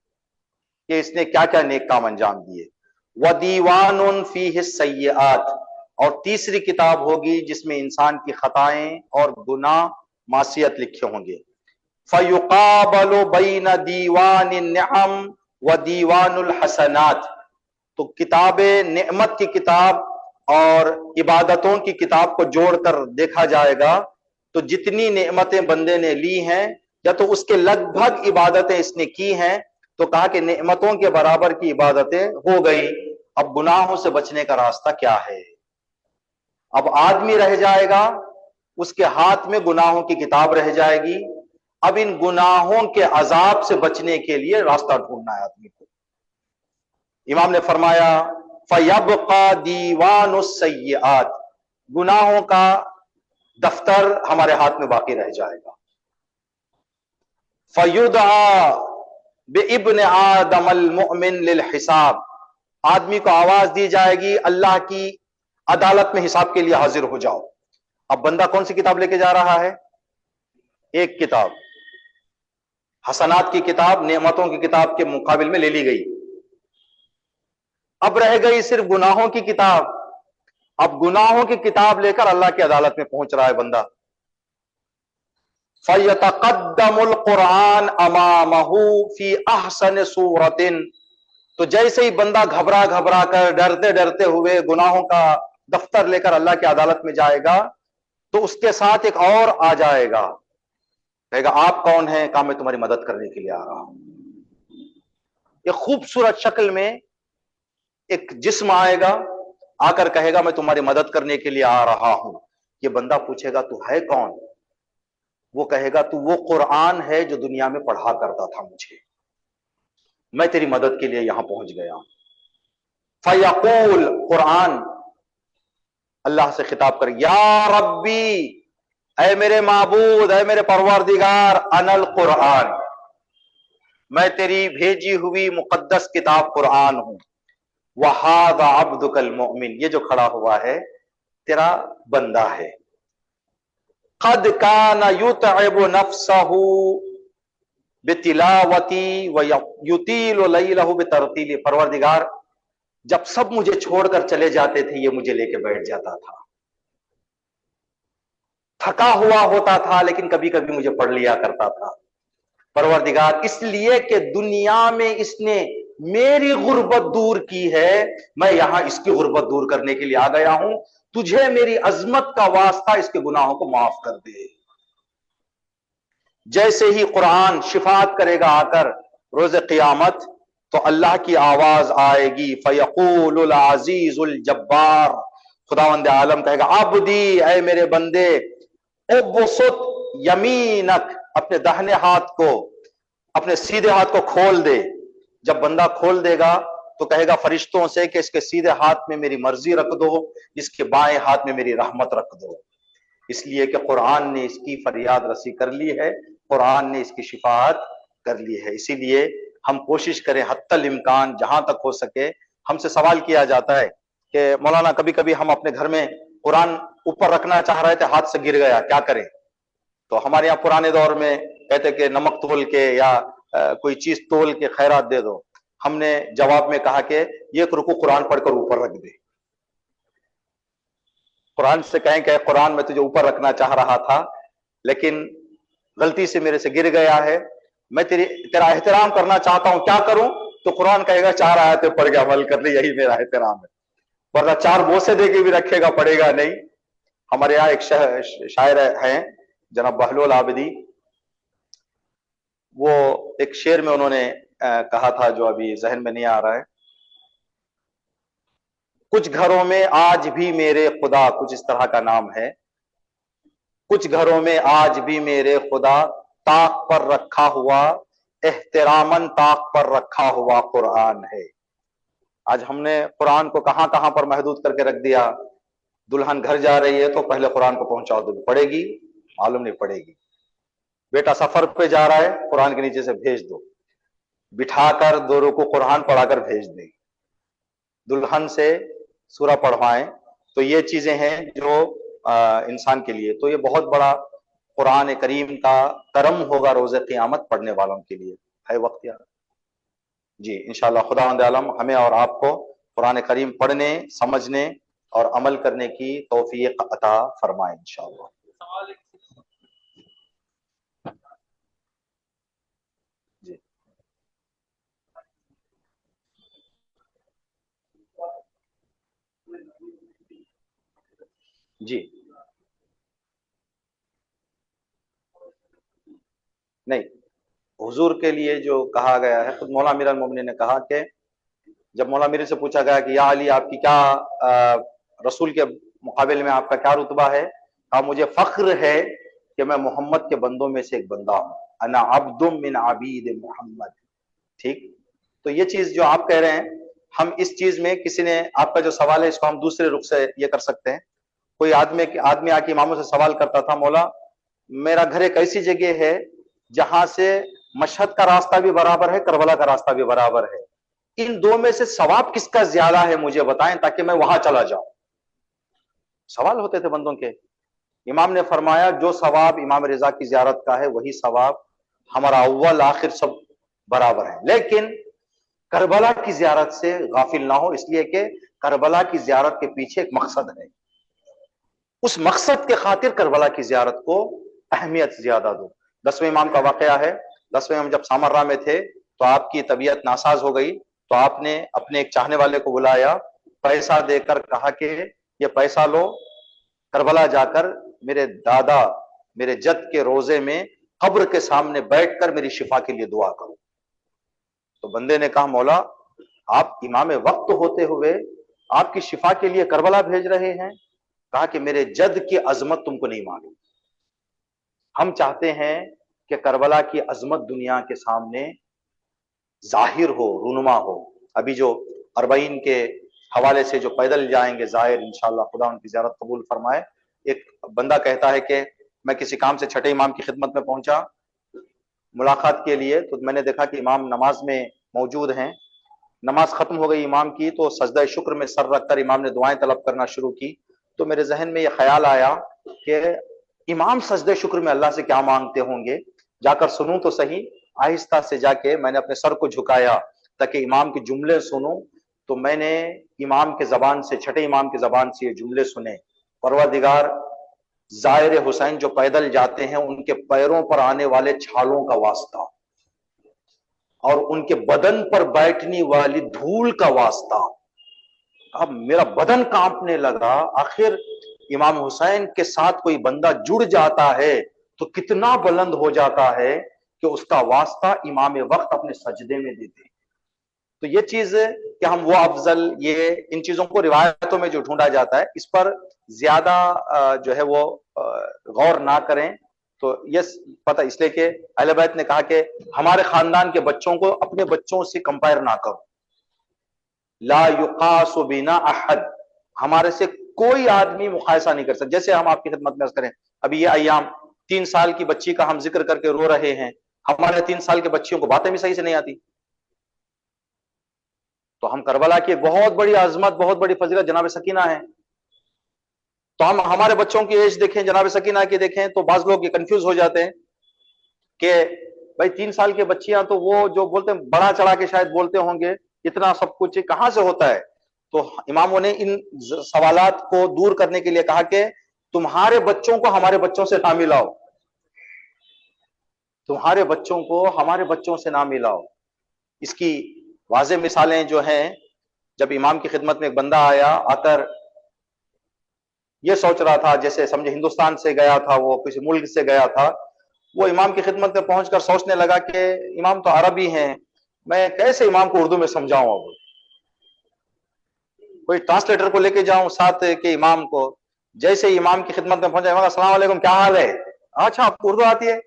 کہ اس نے کیا کیا نیک کام انجام دیے۔ وَدِیوَانٌ فِیہِ السَّیِّئَاتِ، اور تیسری کتاب ہوگی جس میں انسان کی خطائیں اور گناہ معصیت لکھے ہوں گے۔ فَیُقَابَلُ بَیْنَ دِیوَانِ النِّعَمِ وَدِیوَانُ الْحَسَنَاتِ، تو کتاب نعمت کی کتاب اور عبادتوں کی کتاب کو جوڑ کر دیکھا جائے گا تو جتنی نعمتیں بندے نے لی ہیں یا تو اس کے لگ بھگ عبادتیں اس نے کی ہیں، تو کہا کہ نعمتوں کے برابر کی عبادتیں ہو گئی۔ اب گناہوں سے بچنے کا راستہ کیا ہے؟ اب آدمی رہ جائے گا، اس کے ہاتھ میں گناہوں کی کتاب رہ جائے گی، اب ان گناہوں کے عذاب سے بچنے کے لیے راستہ ڈھونڈنا ہے آدمی کو۔ امام نے فرمایا فَيَبْقَى دِیوَانُ السَّیِّئَاتِ، گناہوں کا دفتر ہمارے ہاتھ میں باقی رہ جائے گا۔ فَيُدْعَى بِابْنِ آدم الْمُؤْمِنِ لِلْحِسَابِ، آدمی کو آواز دی جائے گی اللہ کی عدالت میں حساب کے لیے حاضر ہو جاؤ۔ اب بندہ کون سی کتاب لے کے جا رہا ہے؟ ایک کتاب، حسنات کی کتاب، نعمتوں کی کتاب کے مقابل میں لے لی گئی، اب رہ گئی صرف گناہوں کی کتاب۔ اب گناہوں کی کتاب لے کر اللہ کی عدالت میں پہنچ رہا ہے بندہ۔ فَيَتَقَدَّمُ الْقُرْآنُ أَمَامَهُ فِي أَحْسَنِ صُورَةٍ، تو جیسے ہی بندہ گھبرا گھبرا کر ڈرتے ڈرتے ہوئے گناہوں کا دفتر لے کر اللہ کی عدالت میں جائے گا تو اس کے ساتھ ایک اور آ جائے گا، کہے گا آپ کون ہیں؟ کہا میں تمہاری مدد کرنے کے لیے آ رہا ہوں۔ ایک خوبصورت شکل میں ایک جسم آئے گا، آ کر کہے گا میں تمہاری مدد کرنے کے لیے آ رہا ہوں۔ یہ بندہ پوچھے گا تو ہے کون؟ وہ کہے گا تو وہ قرآن ہے جو دنیا میں پڑھا کرتا تھا مجھے، میں تیری مدد کے لیے یہاں پہنچ گیا ہوں۔ فیقول، قرآن اللہ سے خطاب کر، یا ربی، اے میرے معبود، اے میرے پروردگار، انا القرآن، میں تیری بھیجی ہوئی مقدس کتاب قرآن ہوں۔ وَهَذَا عَبْدُكَ الْمُؤْمِنِ، یہ جو کھڑا ہوا ہے تیرا بندہ ہے۔ قَدْ كَانَ يُتْعِبُ نَفْسَهُ بِتِلَاوَتِي وَيُطِيلُ لَيْلَهُ بِتَرْتِيلِ، پروردگار جب سب مجھے چھوڑ کر چلے جاتے تھے یہ مجھے لے کے بیٹھ جاتا تھا، تھکا ہوا ہوتا تھا لیکن کبھی کبھی مجھے پڑھ لیا کرتا تھا۔ پروردگار اس لیے کہ دنیا میں اس نے میری غربت دور کی ہے، میں یہاں اس کی غربت دور کرنے کے لیے آ گیا ہوں، تجھے میری عظمت کا واسطہ اس کے گناہوں کو معاف کر دے۔ جیسے ہی قرآن شفاعت کرے گا آ کر روز قیامت تو اللہ کی آواز آئے گی، فیقول العزیز الجبار، خداوند عالم کہے گا عبدی، اے میرے بندے، ابسط یمینک، اپنے داہنے ہاتھ کو، اپنے سیدھے ہاتھ کو کھول دے، جب بندہ کھول دے گا تو کہے گا فرشتوں سے کہ اس کے سیدھے ہاتھ میں میری مرضی رکھ دو، اس کے بائیں ہاتھ میں میری رحمت رکھ دو، اس لیے کہ قرآن نے اس کی فریاد رسی کر لی ہے، قرآن نے اس کی شفاعت کر لی ہے۔ اسی لیے ہم کوشش کریں حتی الامکان جہاں تک ہو سکے۔ ہم سے سوال کیا جاتا ہے کہ مولانا کبھی کبھی ہم اپنے گھر میں قرآن اوپر رکھنا چاہ رہے تھے، ہاتھ سے گر گیا، کیا کریں؟ تو ہمارے یہاں پرانے دور میں کہتے کہ نمک تول کے یا کوئی چیز تول کے خیرات دے دو۔ ہم نے جواب میں کہا کہ یہ ایک رکوع قرآن پڑھ کر اوپر رکھ دے۔ قرآن سے کہیں کہ قرآن میں تجھے اوپر رکھنا چاہ رہا تھا لیکن غلطی سے میرے سے گر گیا ہے، میں تیرا احترام کرنا چاہتا ہوں، کیا کروں؟ تو قرآن کہے گا 4 آیتیں پڑھ کے عمل کر لے، یہی میرا احترام ہے، ورنہ 4 بوسے دے کے بھی رکھے گا پڑھے گا نہیں۔ ہمارے یہاں ایک شاعر ہیں جناب بہلول عابدی، وہ ایک شعر میں انہوں نے کہا تھا جو ابھی ذہن میں نہیں آ رہا ہے، کچھ گھروں میں آج بھی میرے خدا، کچھ اس طرح کا نام ہے، کچھ گھروں میں آج بھی میرے خدا طاق پر رکھا ہوا، احتراماً طاق پر رکھا ہوا قرآن ہے۔ آج ہم نے قرآن کو کہاں کہاں پر محدود کر کے رکھ دیا۔ دلہن گھر جا رہی ہے تو پہلے قرآن کو پہنچاؤ دو، پڑھے گی؟ معلوم نہیں پڑھے گی۔ بیٹا سفر پہ جا رہا ہے، قرآن کے نیچے سے بھیج دو، بٹھا کر 2 رکوع قرآن پڑھا کر بھیج دیں، دلہن سے سورہ پڑھوائیں۔ تو یہ چیزیں ہیں جو انسان کے لیے، تو یہ بہت بڑا قرآن کریم کا کرم ہوگا روز قیامت پڑھنے والوں کے لیے۔ ہے وقت یار؟ جی انشاءاللہ خداوند عالم ہمیں اور آپ کو قرآن کریم پڑھنے، سمجھنے اور عمل کرنے کی توفیق عطا فرمائے انشاءاللہ۔ جی جی نہیں، حضور کے لیے جو کہا گیا ہے، خود مولا امیر المومنین نے کہا کہ جب مولا امیر سے پوچھا گیا کہ یا علی آپ کی کیا رسول کے مقابلے میں آپ کا کیا رتبہ ہے، کہا مجھے فخر ہے کہ میں محمد کے بندوں میں سے ایک بندہ ہوں، انا عبد من عبید محمد۔ ٹھیک، تو یہ چیز جو آپ کہہ رہے ہیں، ہم اس چیز میں کسی نے آپ کا جو سوال ہے اس کو ہم دوسرے رخ سے یہ کر سکتے ہیں۔ کوئی آدمی آ کے اماموں سے سوال کرتا تھا، مولا میرا گھر ایک ایسی جگہ ہے جہاں سے مشہد کا راستہ بھی برابر ہے، کربلا کا راستہ بھی برابر ہے، ان 2 میں سے ثواب کس کا زیادہ ہے مجھے بتائیں تاکہ میں وہاں چلا جاؤں۔ سوال ہوتے تھے بندوں کے۔ امام نے فرمایا جو ثواب امام رضا کی زیارت کا ہے وہی ثواب ہمارا اول آخر سب برابر ہے، لیکن کربلا کی زیارت سے غافل نہ ہو، اس لیے کہ کربلا کی زیارت کے پیچھے ایک مقصد ہے، اس مقصد کے خاطر کربلا کی زیارت کو اہمیت زیادہ دو۔ 10ویں امام کا واقعہ ہے، 10ویں امام جب سامرا میں تھے تو آپ کی طبیعت ناساز ہو گئی، تو آپ نے اپنے ایک چاہنے والے کو بلایا، پیسہ دے کر کہا کہ یہ پیسہ لو، کربلا جا کر میرے دادا میرے جد کے روزے میں قبر کے سامنے بیٹھ کر میری شفا کے لیے دعا کرو۔ تو بندے نے کہا مولا آپ امام وقت ہوتے ہوئے آپ کی شفا کے لیے کربلا بھیج رہے ہیں؟ کہا کہ میرے جد کی عظمت تم کو نہیں معلوم، ہم چاہتے ہیں کہ کربلا کی عظمت دنیا کے سامنے ظاہر ہو، رونما ہو۔ ابھی جو 40 کے حوالے سے جو پیدل جائیں گے ظاہر، انشاءاللہ خدا ان کی زیارت قبول فرمائے۔ ایک بندہ کہتا ہے کہ میں کسی کام سے چھٹے امام کی خدمت میں پہنچا ملاقات کے لیے، تو میں نے دیکھا کہ امام نماز میں موجود ہیں، نماز ختم ہو گئی امام کی، تو سجدہ شکر میں سر رکھ کر امام نے دعائیں طلب کرنا شروع کی۔ تو میرے ذہن میں یہ خیال آیا کہ امام سجدہ شکر میں اللہ سے کیا مانگتے ہوں گے، جا کر سنوں تو صحیح۔ آہستہ سے جا کے میں نے اپنے سر کو جھکایا تاکہ امام کے جملے سنوں، تو میں نے امام کے زبان سے، چھٹے امام کے زبان سے یہ جملے سنے، پروردگار زائر حسین جو پیدل جاتے ہیں ان کے پیروں پر آنے والے چھالوں کا واسطہ اور ان کے بدن پر بیٹھنے والی دھول کا واسطہ۔ اب میرا بدن کانپنے لگا، آخر امام حسین کے ساتھ کوئی بندہ جڑ جاتا ہے تو کتنا بلند ہو جاتا ہے کہ اس کا واسطہ امام وقت اپنے سجدے میں دیتے۔ تو یہ چیز کہ ہم وہ افضل، یہ ان چیزوں کو روایتوں میں جو ڈھونڈا جاتا ہے اس پر زیادہ جو ہے وہ غور نہ کریں، تو یہ پتہ اس لیے کہ اہل بیت نے کہا کہ ہمارے خاندان کے بچوں کو اپنے بچوں سے کمپائر نہ کرو، لا یقاس بنا احد، ہمارے سے کوئی آدمی مقایسہ نہیں کر سکتا. جیسے ہم آپ کی خدمت میں عرض کریں، ابھی یہ ایام 3 سال کی بچی کا ہم ذکر کر کے رو رہے ہیں، ہمارے 3 سال کے بچیوں کو باتیں بھی صحیح سے نہیں آتی. تو ہم کربلا کی ایک بہت بڑی عظمت، بہت بڑی فضیلت جناب سکینہ ہے. تو ہم ہمارے بچوں کی ایج دیکھیں، جناب سکینہ کی دیکھیں، تو بعض لوگ یہ کنفیوز ہو جاتے ہیں کہ بھائی 3 سال کی بچیاں تو وہ جو بولتے ہیں بڑا چڑھا کے شاید بولتے ہوں گے، اتنا سب کچھ کہاں سے ہوتا ہے. تو اماموں نے ان سوالات کو دور کرنے کے لیے کہا کہ تمہارے بچوں کو ہمارے بچوں سے نہ ملاؤ، تمہارے بچوں کو ہمارے بچوں سے نہ ملاؤ. اس کی واضح مثالیں جو ہیں، جب امام کی خدمت میں ایک بندہ آیا، آ کر یہ سوچ رہا تھا، جیسے سمجھے ہندوستان سے گیا تھا، وہ کسی ملک سے گیا تھا، وہ امام کی خدمت میں پہنچ کر سوچنے لگا کہ امام تو عربی ہیں، میں کیسے امام کو اردو میں سمجھاؤں. اب کوئی ٹرانسلیٹر کو لے کے جاؤں ساتھ کہ امام کو. جیسے امام کی خدمت میں پہنچا، امام السلام علیکم، کیا حال ہے؟ اچھا آپ کو اردو آتی ہے؟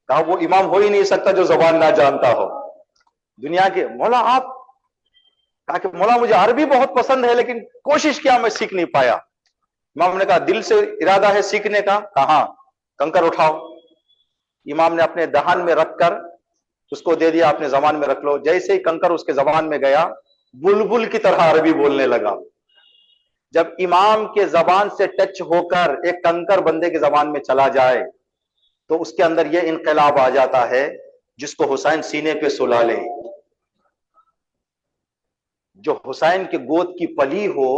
کہا وہ امام ہو ہی نہیں سکتا جو زبان نہ جانتا ہو دنیا کے. مولا آپ؟ کہا کہ مولا مجھے عربی بہت پسند ہے لیکن کوشش کیا میں سیکھ نہیں پایا. امام نے کہا دل سے ارادہ ہے سیکھنے کا؟ کہاں. کنکر اٹھاؤ. امام نے اپنے دہان میں رکھ کر اس کو دے دیا، اپنے زبان میں رکھ لو. جیسے ہی کنکر اس کے زبان میں گیا، بلبل کی طرح عربی بولنے لگا. جب امام کے زبان سے ٹچ ہو کر ایک کنکر بندے کے زبان میں چلا جائے تو اس کے اندر یہ انقلاب آ جاتا ہے جس کو حسین سینے پہ سلا لے. جو حسین کے گود کی پلی ہو،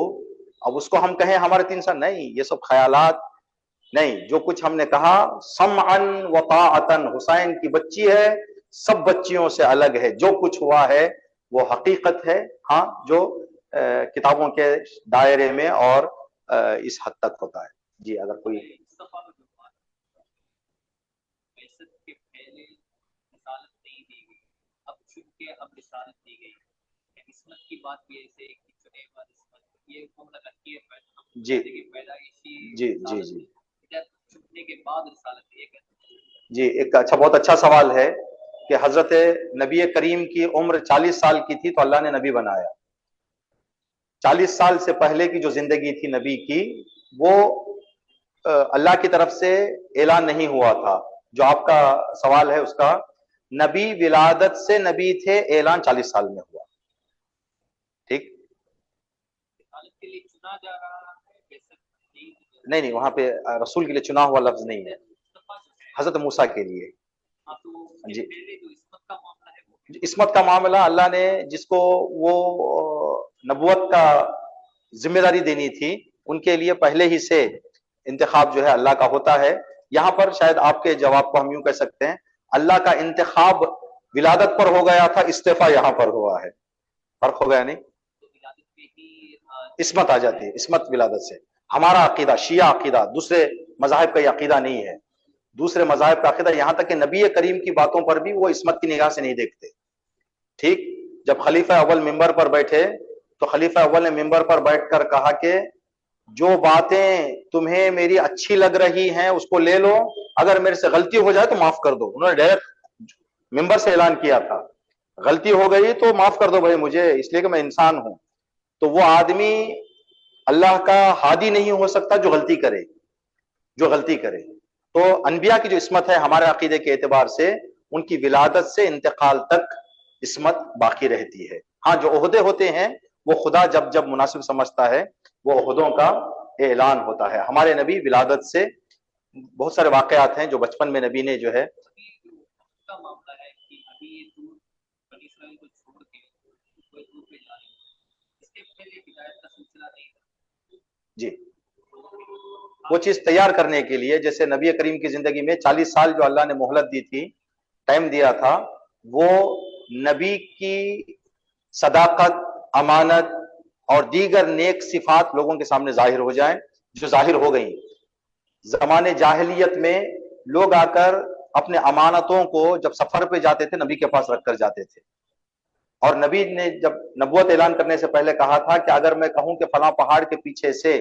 اب اس کو ہم کہیں ہمارے 3 سال نہیں، یہ سب خیالات نہیں. جو کچھ ہم نے کہا سمعا و طاعتا، حسین کی بچی ہے، سب بچیوں سے الگ ہے. جو کچھ ہوا ہے وہ حقیقت ہے. ہاں جو کتابوں کے دائرے میں اور اس حد تک ہوتا ہے. جی اگر کوئی جی جی جی جی جی ایک اچھا، بہت اچھا سوال ہے کہ حضرت نبی کریم کی عمر 40 سال کی تھی تو اللہ نے نبی بنایا. 40 سال سے پہلے کی جو زندگی تھی نبی کی، وہ اللہ کی طرف سے اعلان نہیں ہوا تھا. جو آپ کا سوال ہے اس کا، نبی ولادت سے نبی تھے، اعلان 40 سال میں ہوا. ٹھیک. نہیں وہاں پہ رسول کے لیے چنا ہوا لفظ نہیں ہے، حضرت موسیٰ کے لیے. جی عصمت کا معاملہ اللہ نے جس کو وہ نبوت کا ذمہ داری دینی تھی ان کے لیے پہلے ہی سے انتخاب جو ہے اللہ کا ہوتا ہے. یہاں پر شاید آپ کے جواب کو ہم یوں کہہ سکتے ہیں، اللہ کا انتخاب ولادت پر ہو گیا تھا، استعفیٰ یہاں پر ہوا ہے. فرق ہو گیا نہیں؟ عصمت آ جاتی ہے، عصمت ولادت سے. ہمارا عقیدہ شیعہ عقیدہ، دوسرے مذاہب کا یہ عقیدہ نہیں ہے. دوسرے مذاہب کا عقیدہ یہاں تک کہ نبی کریم کی باتوں پر بھی وہ عصمت کی نگاہ سے نہیں دیکھتے. ٹھیک. جب خلیفہ اول ممبر پر بیٹھے تو خلیفہ اول نے ممبر پر بیٹھ کر کہا کہ جو باتیں تمہیں میری اچھی لگ رہی ہیں اس کو لے لو، اگر میرے سے غلطی ہو جائے تو معاف کر دو. انہوں نے ڈائریکٹ ممبر سے اعلان کیا تھا، غلطی ہو گئی تو معاف کر دو بھائی مجھے، اس لیے کہ میں انسان ہوں. تو وہ آدمی اللہ کا ہادی نہیں ہو سکتا جو غلطی کرے، جو غلطی کرے. تو انبیاء کی جو عصمت ہے ہمارے عقیدے کے اعتبار سے، ان کی ولادت سے انتقال تک عصمت باقی رہتی ہے. ہاں جو عہدے ہوتے ہیں وہ خدا جب جب مناسب سمجھتا ہے وہ عہدوں کا اعلان ہوتا ہے. ہمارے نبی ولادت سے بہت سارے واقعات ہیں جو بچپن میں نبی نے جو ہے. جی وہ چیز تیار کرنے کے لیے، جیسے نبی کریم کی زندگی میں 40 سال جو اللہ نے مہلت دی تھی، ٹائم دیا تھا، وہ نبی کی صداقت، امانت اور دیگر نیک صفات لوگوں کے سامنے ظاہر ہو جائیں، جو ظاہر ہو گئیں. زمانے جاہلیت میں لوگ آ کر اپنے امانتوں کو جب سفر پہ جاتے تھے نبی کے پاس رکھ کر جاتے تھے. اور نبی نے جب نبوت اعلان کرنے سے پہلے کہا تھا کہ اگر میں کہوں کہ فلاں پہاڑ کے پیچھے سے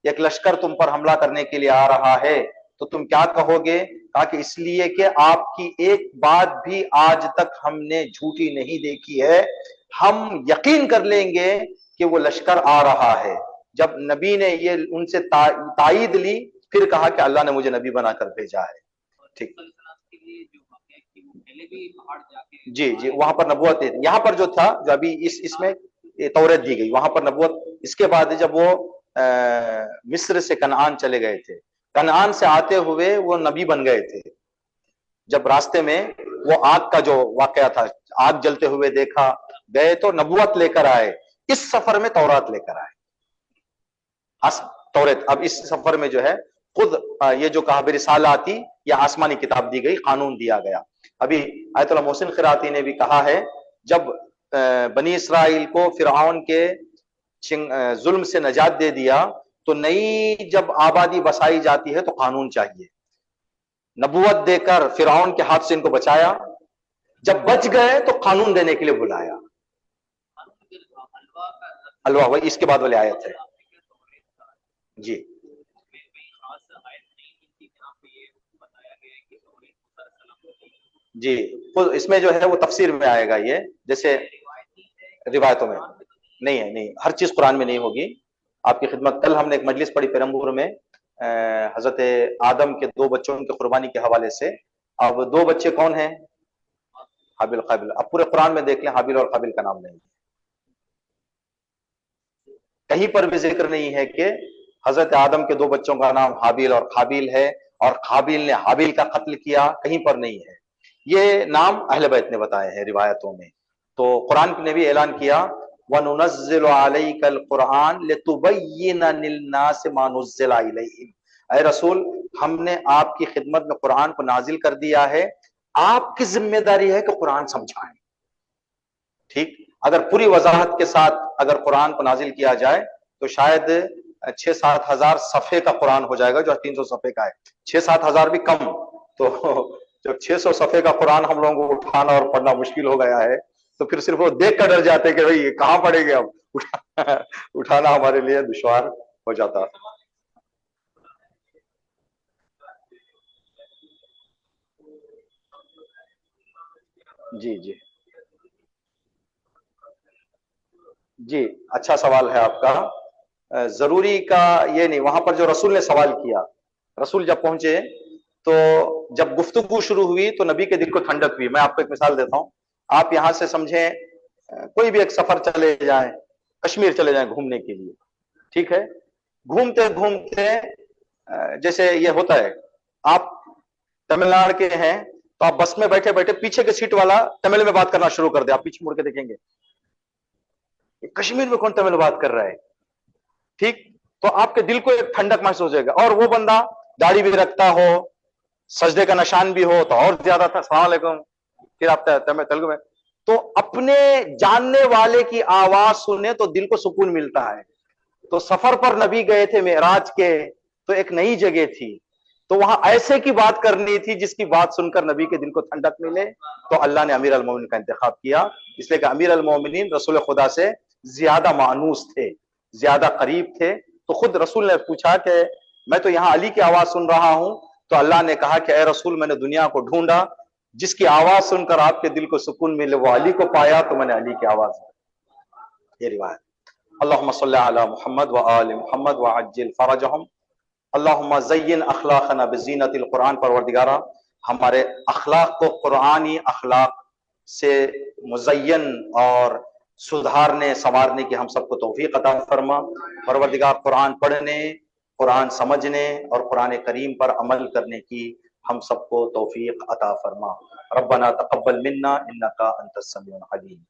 ایک لشکر تم پر حملہ کرنے کے لیے آ رہا ہے تو تم کیا کہو گے؟ کہا کہ اس لیے کہ آپ کی ایک بات بھی آج تک ہم نے جھوٹی نہیں دیکھی ہے، ہم یقین کر لیں گے کہ وہ لشکر آ رہا ہے۔ جب نبی نے یہ ان سے تائید لی، پھر کہا کہ اللہ نے مجھے نبی بنا کر بھیجا ہے۔ ٹھیک، جی جی، وہاں پر نبوت، یہاں پر جو تھا، جو ابھی اس میں توریت دی گئی، وہاں پر نبوت اس کے بعد جب وہ مصر سے کنعان چلے گئے تھے، کنعان سے آتے ہوئے وہ نبی بن گئے تھے۔ جب راستے میں وہ آگ کا جو واقعہ تھا، آگ جلتے ہوئے دیکھا، گئے تو نبوت لے کر آئے، اس سفر میں تورات لے کر آئے، توریت۔ اب اس سفر میں جو ہے خود یہ جو کہا برسالاتی، یہ آسمانی کتاب دی گئی، قانون دیا گیا۔ ابھی آیت اللہ محسن قراتی نے بھی کہا ہے، جب بنی اسرائیل کو فرعون کے ظلم سے نجات دے دیا تو نئی جب آبادی بسائی جاتی ہے تو قانون چاہیے، نبوت دے کر فرعون کے ہاتھ سے ان کو بچایا، جب بچ گئے تو قانون دینے کے لیے بلایا۔ الوا، وہ اس کے بعد والی آیت ہے۔ جی جی، اس میں جو ہے وہ تفسیر میں آئے گا، یہ جیسے روایتوں میں نہیں ہے، نہیں، ہر چیز قرآن میں نہیں ہوگی۔ آپ کی خدمت، کل ہم نے ایک مجلس پڑھی پیرمبور میں، حضرت آدم کے 2 بچوں کی قربانی کے حوالے سے۔ اب 2 بچے کون ہیں؟ حابیل قابیل۔ اب پورے قرآن میں دیکھ لیں، حابیل اور قابیل کا نام نہیں ہے، کہیں پر بھی ذکر نہیں ہے کہ حضرت آدم کے 2 بچوں کا نام حابیل اور قابیل ہے، اور قابیل نے حابیل کا قتل کیا، کہیں پر نہیں ہے۔ یہ نام اہل بیت نے بتائے ہیں روایتوں میں۔ تو قرآن نے بھی اعلان کیا، وَنُنَزِّلُ عَلَيْكَ الْقُرْآنَ لِتُبَيِّنَ لِلنَّاسِ مَا نُزِّلَ إِلَيْهِمْ۔ اے رسول، ہم نے آپ کی خدمت میں قرآن کو نازل کر دیا ہے، آپ کی ذمہ داری ہے کہ قرآن سمجھائیں۔ ٹھیک، اگر پوری وضاحت کے ساتھ اگر قرآن کو نازل کیا جائے تو شاید 6-7 ہزار صفحے کا قرآن ہو جائے گا، جو 300 صفحے کا ہے، 6-7 ہزار بھی کم۔ تو جب 600 صفحے کا قرآن ہم لوگوں کو اٹھانا اور پڑھنا مشکل ہو گیا ہے، تو پھر صرف وہ دیکھ کر ڈر جاتے کہ بھئی یہ کہاں پڑھیں گے، اب اٹھانا ہمارے لیے دشوار ہو جاتا۔ جی جی جی، اچھا سوال ہے آپ کا۔ ضروری کا یہ نہیں، وہاں پر جو رسول نے سوال کیا، رسول جب پہنچے تو جب گفتگو شروع ہوئی تو نبی کے دل کو ٹھنڈک ہوئی۔ میں آپ کو ایک مثال دیتا ہوں، آپ یہاں سے سمجھیں کوئی بھی ایک سفر چلے جائیں، کشمیر چلے جائیں گھومنے کے لیے، ٹھیک ہے، گھومتے گھومتے جیسے یہ ہوتا ہے، آپ تمل ناڈو کے ہیں تو آپ بس میں بیٹھے بیٹھے پیچھے کے سیٹ والا تمل میں بات کرنا شروع کر دے، آپ پیچھے مڑ کے دیکھیں گے کشمیر میں کون تمل بات کر رہا ہے، ٹھیک، تو آپ کے دل کو ایک ٹھنڈک محسوس ہوئے گا۔ اور وہ بندہ داڑھی بھی رکھتا ہو، سجدے کا نشان بھی ہو تو اور زیادہ تھا، السلام علیکم، پھر آپ تیلگو میں، تو اپنے جاننے والے کی آواز سنے تو دل کو سکون ملتا ہے۔ تو سفر پر نبی گئے تھے معراج کے، تو ایک نئی جگہ تھی، تو وہاں ایسے کی بات کرنی تھی جس کی بات سن کر نبی کے دل کو ٹھنڈک ملے، تو اللہ نے امیر المومنین کا انتخاب کیا، اس لیے کہ امیر المومنین رسول خدا سے زیادہ مانوس تھے، زیادہ قریب تھے۔ تو خود رسول نے پوچھا کہ میں تو یہاں علی کی آواز سن رہا ہوں، تو اللہ نے کہا کہ اے رسول، میں نے دنیا کو ڈھونڈا، جس کی آواز سن کر آپ کے دل کو سکون ملے وہ علی کو پایا، تو میں نے علی کی آواز دی۔ یہ روایت۔ اللہم صلی علی محمد وآل محمد وعجل فرجہم۔ اللہم زین اخلاقنا بزینت القرآن۔ پروردگارہ، ہمارے اخلاق کو قرآنی اخلاق سے مزین اور سدھارنے سنوارنے کی ہم سب کو توفیق عطا فرما۔ پروردگار، قرآن پڑھنے، قرآن سمجھنے اور قرآن کریم پر عمل کرنے کی ہم سب کو توفیق عطا فرما۔ ربنا تقبل منا انک انت السمیع العلیم۔